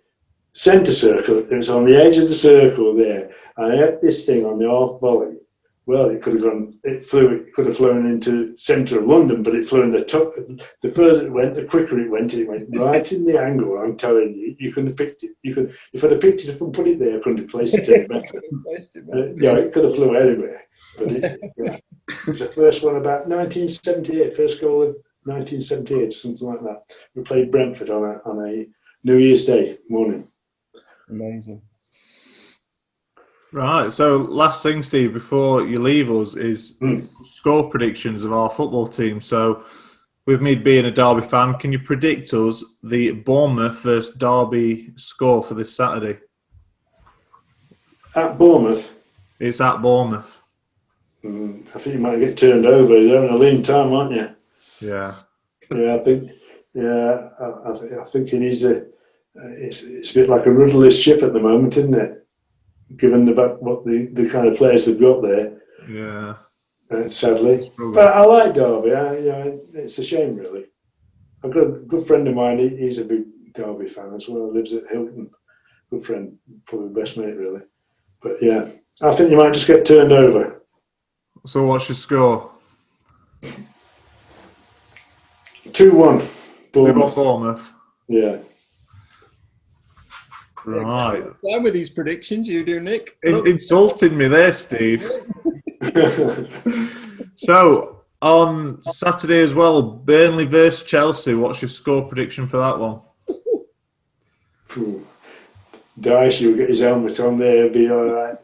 centre circle. It was on the edge of the circle there. I hit this thing on the half volley, well, it could have gone. It could have flown into centre of London, but it flew in the top. The further it went, the quicker it went. It went right in the angle. I'm telling you, you couldn't have picked it. If I'd have picked it up and put it there, I couldn't have placed it any better. It could have flew anywhere. But it was the first one about 1978. First goal of 1978, something like that. We played Brentford on a New Year's Day morning. Amazing. Right, so last thing, Steve, before you leave us, is score predictions of our football team. So, with me being a Derby fan, can you predict us the Bournemouth versus Derby score for this Saturday? At Bournemouth? It's at Bournemouth. I think you might get turned over. You're having a lean time, aren't you? Yeah. Yeah, I think it is it's a bit like a rudderless ship at the moment, isn't it? Given what the kind of players they've got there. Yeah. Sadly. But I like Derby. It's a shame, really. I've got a good friend of mine, he's a big Derby fan as well, lives at Hilton. Good friend, probably best mate, really. But yeah, I think you might just get turned over. So what's your score? 2-1. Bournemouth. 2-1 Bournemouth. Yeah. Right. Time with these predictions, you do, Nick. Insulting me there, Steve. So, on Saturday as well, Burnley versus Chelsea. What's your score prediction for that one? Dyche, he'll get his helmet on there, he'll be all right.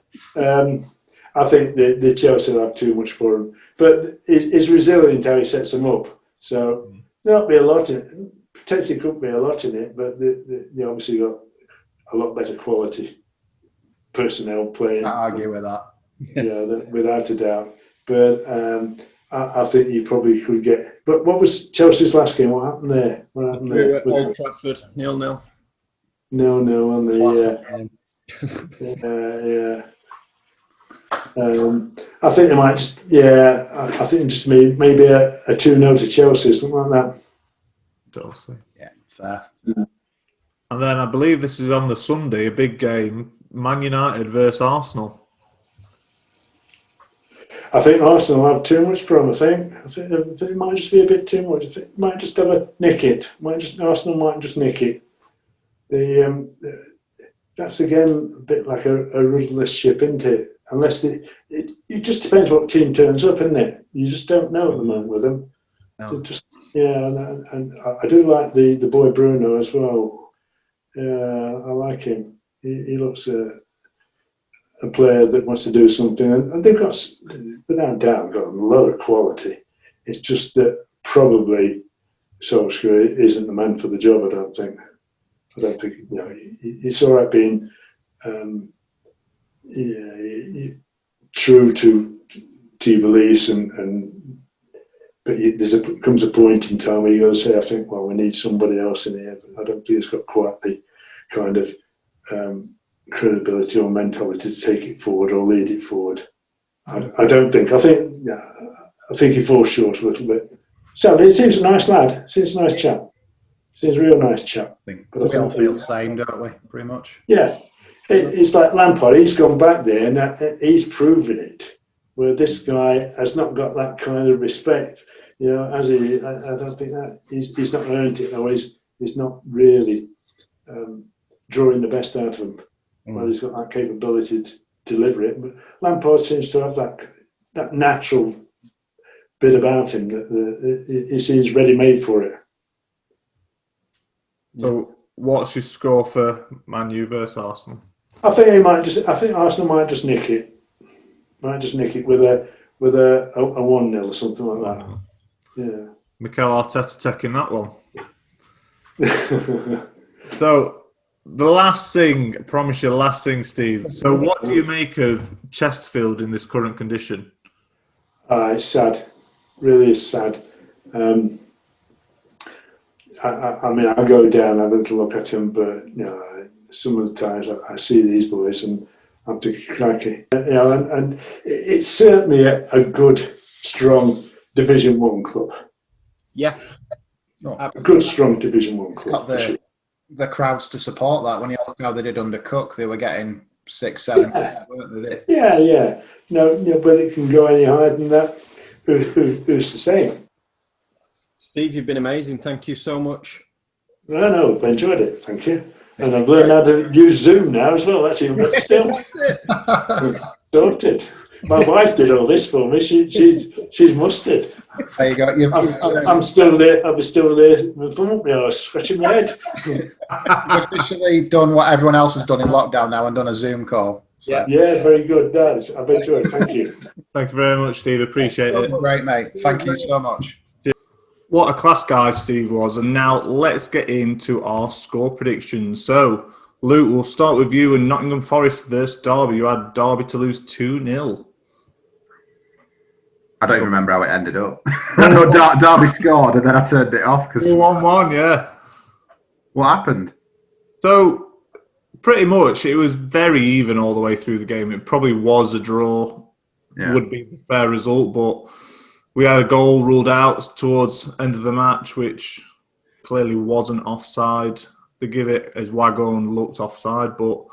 I think the Chelsea will have too much for him. But he's resilient how he sets them up. So, there'll be a lot in it. Potentially could be a lot in it, but they obviously got a lot better quality personnel playing. I argue with that. Yeah, without a doubt. But I think you probably could get. But what was Chelsea's last game? What happened there? Old Trafford, 0-0. No, on the I think they might just. Yeah, I think just maybe a 2-0 to Chelsea, something like that. Chelsea. Yeah, fair. And then I believe this is on the Sunday, a big game, Man United versus Arsenal. I think Arsenal have too much from. I think it might just be a bit too much. I think might just have a nick it. Arsenal might just nick it. That's again a bit like a rudderless ship, isn't it? Unless it just depends what team turns up, isn't it? You just don't know at the moment with them. No. And I do like the boy Bruno as well. I like him. He looks a player that wants to do something, and they've got, without doubt, got a lot of quality. It's just that probably Solskjaer isn't the man for the job. I don't think. It's all right being true to your beliefs, but comes a point in time where you got to say, I think, well, we need somebody else in here. But I don't think it's got quite the kind of credibility or mentality to take it forward or lead it forward. I don't think. I think he falls short a little bit. So it seems a nice lad. Seems a nice chap. Seems a real nice chap. But we all feel the same, don't we? Pretty much. Yeah. It's like Lampard. He's gone back there and he's proven it. Where this guy has not got that kind of respect. I don't think that he's not earned it. Or he's not really drawing the best out of him. Well, he's got that capability to deliver it. But Lampard seems to have that natural bit about him that he seems ready-made for it. So, what's your score for Man U versus Arsenal? I think Arsenal might just nick it. Might just nick it with a 1-0 or something like that. Yeah. Mikel Arteta taking that one. So, the last thing, I promise you, the last thing, Steve. So, what do you make of Chesterfield in this current condition? It's sad. Really is sad. I mean, I go down, I don't look at him, but some of the times I see these boys and I'm thinking, crikey. And it's certainly a good, strong Division 1 club. Yeah. A good, strong Division 1 club. It's got the crowds to support that. When you look how they did under Cook, they were getting 6, 7, weren't they? Yeah. No, but it can go any higher than that. Who's to say? Steve, you've been amazing. Thank you so much. No, I enjoyed it. Thank you. And I've learned how to use Zoom now as well. That's even better still. Sorted. My wife did all this for me. She's mustard. There you go. I'm still there. I'll be still there with thumb up my arse, scratching my head. You've officially done what everyone else has done in lockdown now and done a Zoom call. So. Yeah, very good. I've enjoyed it. Thank you. Thank you very much, Steve. Appreciate it. Great, mate. Thank you so much. What a class guy Steve was. And now let's get into our score predictions. So, Luke, we'll start with you and Nottingham Forest versus Derby. You had Derby to lose 2-0. I don't even remember how it ended up. I know Derby scored and then I turned it off. 1-1, yeah. What happened? So, pretty much, it was very even all the way through the game. It probably was a draw, would be the fair result, but we had a goal ruled out towards the end of the match, which clearly wasn't offside. They give it as Wagon looked offside, but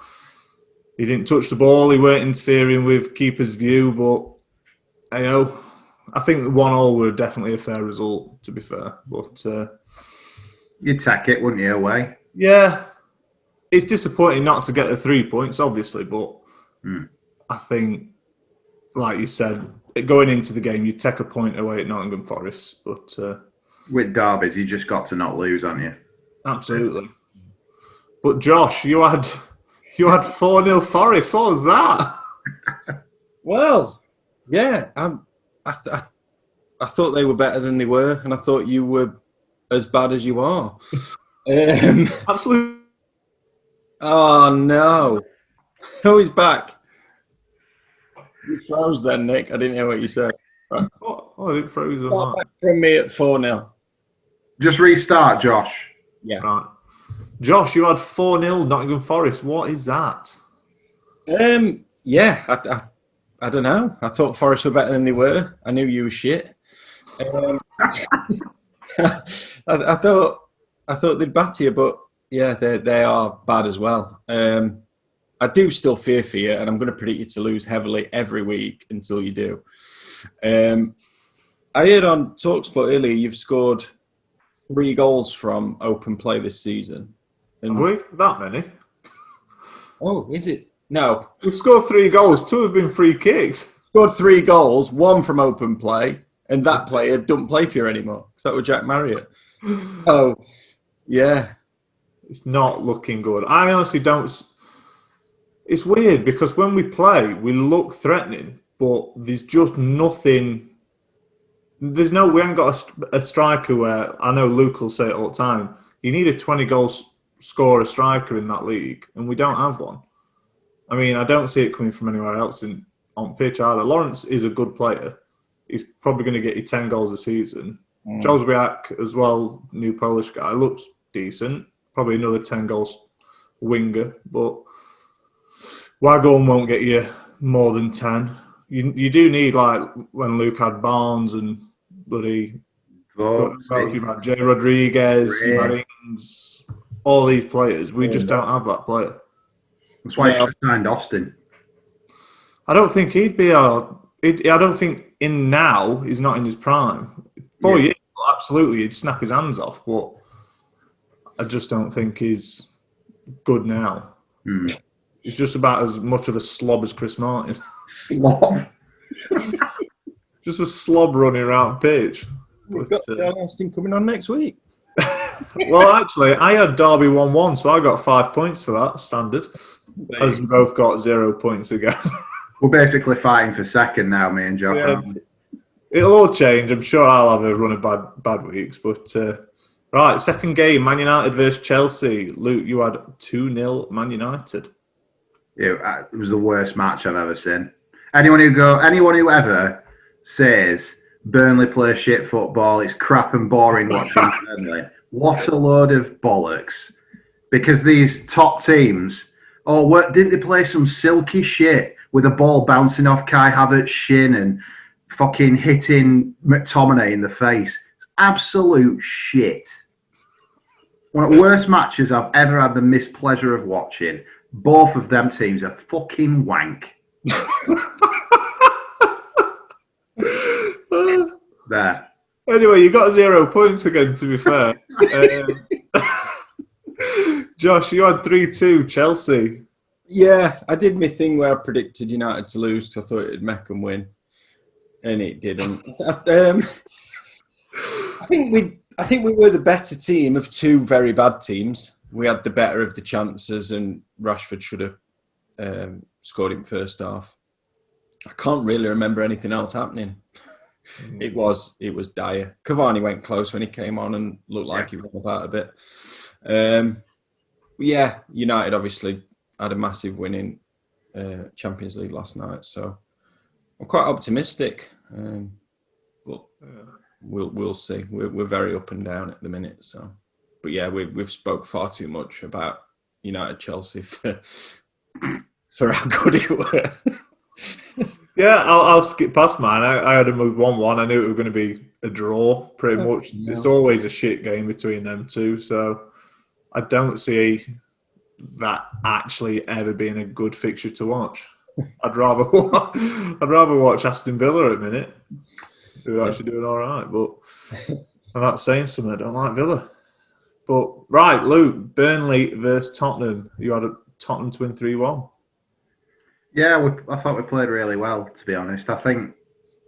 he didn't touch the ball. He weren't interfering with keeper's view, but I think 1-1 were definitely a fair result, to be fair. But You'd take it, wouldn't you, away? Yeah. It's disappointing not to get the 3 points, obviously, but I think, like you said, going into the game, you take a point away at Nottingham Forest. But with derbies, you just got to not lose, haven't you? Absolutely. But Josh, you had 4-0 Forest. What was that? Well, yeah, I thought they were better than they were, and I thought you were as bad as you are. Absolutely. Oh no! Oh, he's back. You froze then, Nick. I didn't hear what you said. Right. Oh, I didn't froze on that. Back from me at 4-0. Just restart, Josh. Yeah. Right. Josh, you had 4-0 Nottingham Forest. What is that? Yeah, I don't know. I thought Forest were better than they were. I knew you were shit. I thought they'd batter you, but yeah, they are bad as well. I do still fear for you, and I'm going to predict you to lose heavily every week until you do. I heard on TalkSport earlier you've scored 3 goals from open play this season. And, Have we? That many? oh, is it? No. We've scored 3 goals. 2 have been free kicks. Scored 3 goals, 1 from open play, and that player don't play for you anymore. Because that was Jack Marriott. Oh, yeah. It's not looking good. I honestly don't. It's weird because when we play, we look threatening, but there's just nothing. We haven't got a striker where, I know Luke will say it all the time, you need a 20-goal scorer striker in that league, and we don't have one. I mean, I don't see it coming from anywhere else on pitch either. Lawrence is a good player. He's probably going to get you 10 goals a season. Jozwiak as well, new Polish guy, looks decent. Probably another 10 goals winger, but Wagon won't get you more than 10. You do need, like, when Luke had Barnes and bloody you've had Jay Rodriguez, you've had Ings, all these players. We just don't have that player. That's why you should have signed Austin. I don't think he'd be I don't think in now he's not in his prime. 4 years, absolutely, he'd snap his hands off, but I just don't think he's good now. He's just about as much of a slob as Chris Martin. Slob? Just a slob running around pitch. We've got Austin coming on next week. Well, actually, I had Derby 1-1, so I got 5 points for that, standard. As we both got 0 points again. We're basically fighting for second now, me and Josh. Yeah. It'll all change. I'm sure I'll have a run of bad weeks. But, right, second game, Man United versus Chelsea. Luke, you had 2-0 Man United. Yeah, it was the worst match I've ever seen. Anyone who ever says Burnley play shit football, it's crap and boring watching Burnley, what a load of bollocks. Because these top teams, didn't they play some silky shit with a ball bouncing off Kai Havertz's shin and fucking hitting McTominay in the face? Absolute shit. One of the worst matches I've ever had the mispleasure of watching. Both of them teams are fucking wank. There. Anyway, you got 0 points again, to be fair. Josh, you had 3-2 Chelsea. Yeah, I did my thing where I predicted United to lose because I thought it'd make them win, and it didn't. I think we were the better team of two very bad teams. We had the better of the chances, and Rashford should have scored in first half. I can't really remember anything else happening. It was dire. Cavani went close when he came on and looked like he was about a bit. Yeah, United obviously had a massive win in Champions League last night, so I'm quite optimistic. But we'll see. We're very up and down at the minute. So, but yeah, we've spoke far too much about United Chelsea for how good it were. Yeah, I'll skip past mine. I had them with 1-1. I knew it was going to be a draw, pretty much. No. It's always a shit game between them two, so I don't see that actually ever being a good fixture to watch. I'd rather watch Aston Villa at the minute, who are actually doing all right. But I'm not saying something. I don't like Villa. But right, Luke, Burnley versus Tottenham. You had Tottenham to win 3-1. Yeah, I thought we played really well, to be honest. I think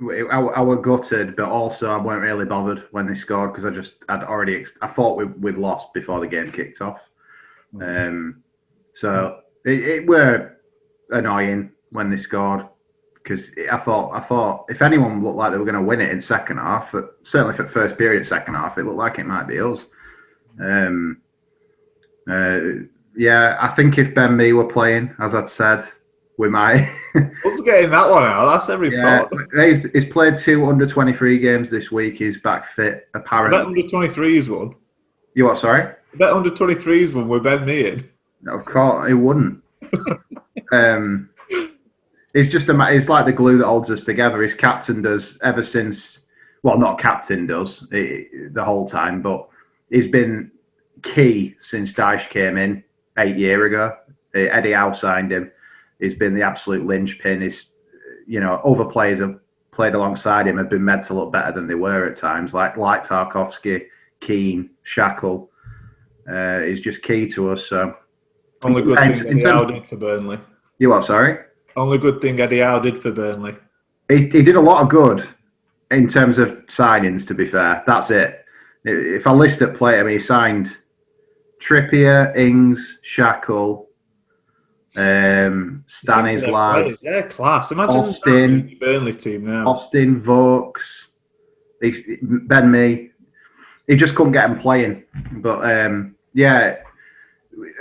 I were gutted, but also I weren't really bothered when they scored because I thought we'd lost before the game kicked off. So it were annoying when they scored because I thought if anyone looked like they were going to win it in second half, certainly for the first period second half, it looked like it might be us. Yeah, I think if Ben Mee were playing, as I'd said, we might. What's getting that one out? That's every part. He's played 2 under-23 games this week. He's back fit, apparently. I bet under-23s one. You what, sorry? I bet under-23s one with Ben Mee in. Of course, he wouldn't. It's just it's like the glue that holds us together. His captain does ever since. Well, not captain does the whole time, but he's been key since Dyche came in 8 years ago. Eddie Howe signed him. He's been the absolute linchpin. Other players have played alongside him have been made to look better than they were at times, like Tarkowski, Keane, Shackle. He's just key to us. So. Only good thing Eddie Howe did for Burnley. You what, sorry? Only good thing Eddie Howe did for Burnley. He did a lot of good in terms of signings, to be fair. That's it. If I list at play, he signed Trippier, Ings, Shackle, Stanislas. Yeah, class. Imagine Austin, the Burnley team now. Austin, Vokes, Ben Mee. He just couldn't get him playing. But yeah,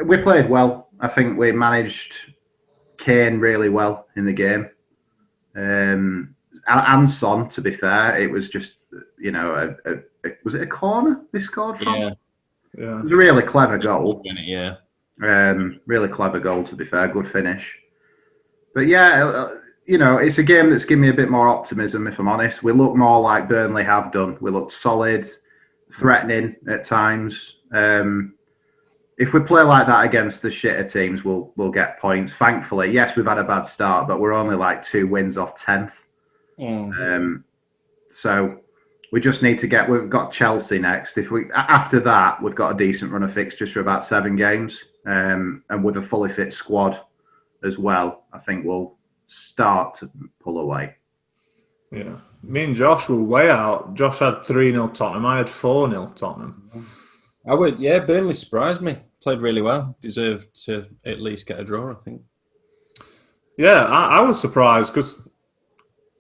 we played well. I think we managed Kane really well in the game. And Son, to be fair, it was just, was it a corner they scored from? Yeah. It was a really clever goal. Yeah. Really clever goal, to be fair. Good finish. But yeah, it's a game that's given me a bit more optimism, if I'm honest. We look more like Burnley have done. We look solid, threatening at times. If we play like that against the shitter teams, we'll get points. Thankfully, yes, we've had a bad start, but we're only like 2 wins off 10th. So we just need to we've got Chelsea next. After that, we've got a decent run of fixtures for about 7 games. And with a fully fit squad as well, I think we'll start to pull away. Yeah. Me and Josh were way out. Josh had 3-0 Tottenham. I had 4-0 Tottenham. Burnley surprised me. Played really well. Deserved to at least get a draw, I think. Yeah, I was surprised because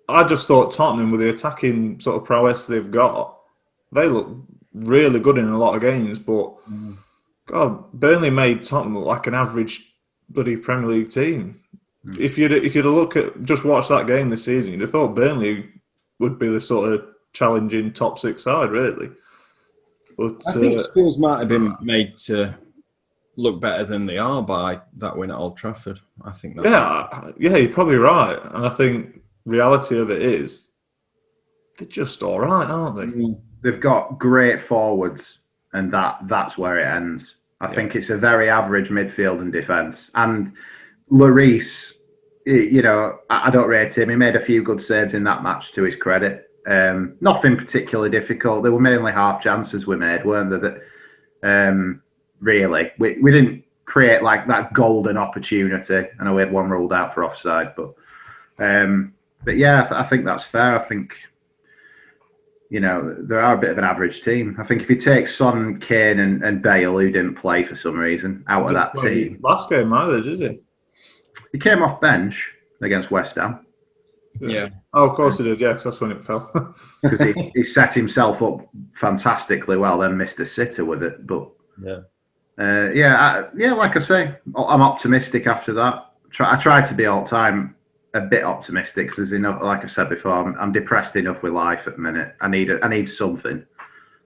I just thought Tottenham, with the attacking sort of prowess they've got, they look really good in a lot of games. But God, Burnley made Tottenham look like an average bloody Premier League team. If you'd just watched that game this season, you'd have thought Burnley would be the sort of challenging top 6 side, really. But I think Spurs might have been made to look better than they are by that win at Old Trafford. I think that. Yeah, you're probably right. And I think reality of it is they're just all right, aren't they? They've got great forwards, and that's where it ends. I think it's a very average midfield and defence. And Lloris, I don't rate him. He made a few good saves in that match, to his credit. Nothing particularly difficult. They were mainly half chances we made, weren't they? Really, we didn't create like that golden opportunity. I know we had one ruled out for offside, but yeah, I think that's fair. I think they are a bit of an average team. I think if you take Son, Kane, and Bale, who didn't play for some reason, out of that team, last game either, did he? He came off bench against West Ham. Yeah. Oh, of course he did. Yeah, because that's when it fell. Because he set himself up fantastically well, then missed a sitter with it. But like I say, I'm optimistic after that. I try to be all the time a bit optimistic because, like I said before, I'm depressed enough with life at the minute. I need something.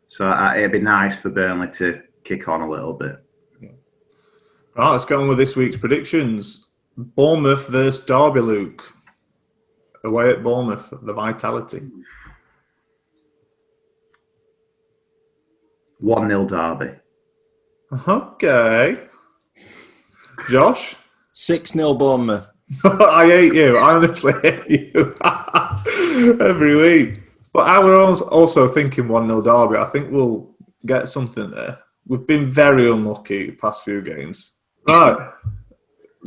So it'd be nice for Burnley to kick on a little bit. Right, let's go on with this week's predictions. Bournemouth versus Derby, Luke. Away at Bournemouth, the Vitality. 1-0 Derby. Okay. Josh? 6-0 Bournemouth. I hate you. I honestly hate you. Every week. But I was also thinking 1-0 Derby. I think we'll get something there. We've been very unlucky the past few games. Right.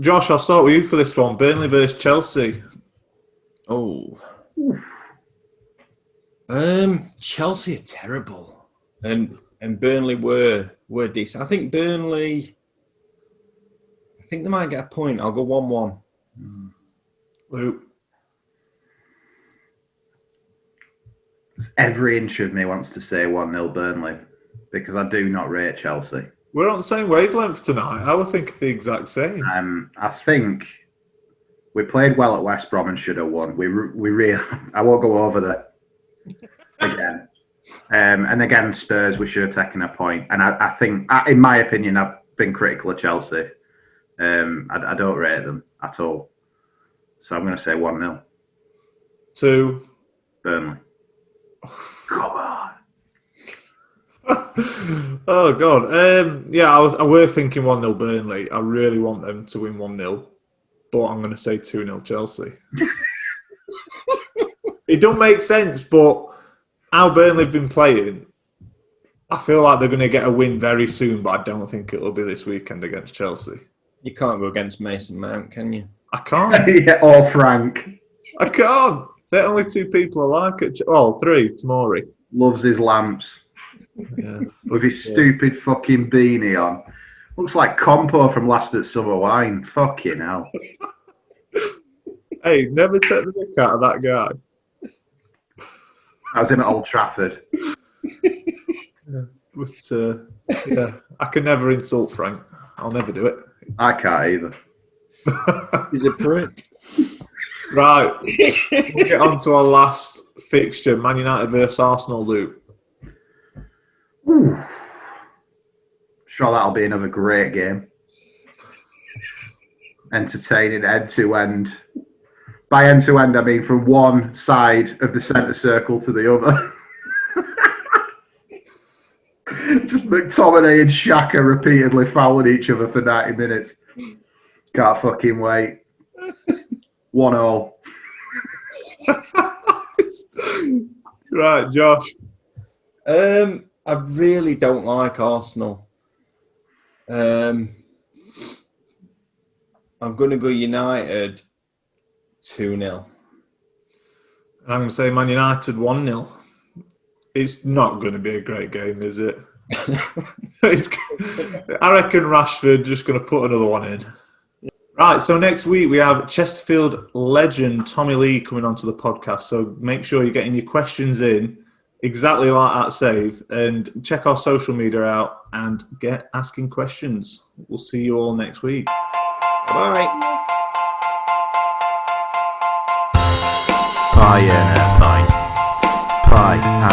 Josh, I'll start with you for this one. Burnley versus Chelsea. Oh. Chelsea are terrible. And Burnley were decent. I think Burnley, they might get a point. I'll go 1-1. Luke. Every inch of me wants to say 1-0 Burnley because I do not rate Chelsea. We're on the same wavelength tonight. I would think the exact same. I think we played well at West Brom and should have won. We really. I won't go over that again. And again, Spurs, we should have taken a point. And I think, in my opinion, I've been critical of Chelsea. I don't rate them at all. So I'm going to say 1-0. 2. Burnley. Come on. Oh, God. I were thinking 1-0 Burnley. I really want them to win 1-0. But I'm going to say 2-0 Chelsea. It don't make sense, but how Burnley have been playing, I feel like they're going to get a win very soon, but I don't think it'll be this weekend against Chelsea. You can't go against Mason Mount, can you? I can't. Yeah, or Frank. I can't. They're only 2 people I like it. Oh, 3, Tomori. Loves his lamps. Yeah. With his stupid fucking beanie on. Looks like Compo from Last at Summer Wine. Fucking hell. Hey, never take the mick out of that guy. I was in at Old Trafford. But, I can never insult Frank. I'll never do it. I can't either. He's a prick. Right. We'll get on to our last fixture. Man United versus Arsenal, Luke. Ooh. Sure, that'll be another great game. Entertaining end to end. By end to end, I mean from one side of the centre circle to the other. Just McTominay and Xhaka repeatedly fouling each other for 90 minutes. Can't fucking wait. 1-1. Right, Josh. I really don't like Arsenal. I'm going to go United 2-0. I'm going to say Man United 1-0. It's not going to be a great game, is it? I reckon Rashford just going to put another one in. Right, so next week we have Chesterfield legend Tommy Lee coming onto the podcast. So make sure you're getting your questions in exactly like that save, and check our social media out and get asking questions. We'll see you all next week. Bye. Pie and a pint. Pie and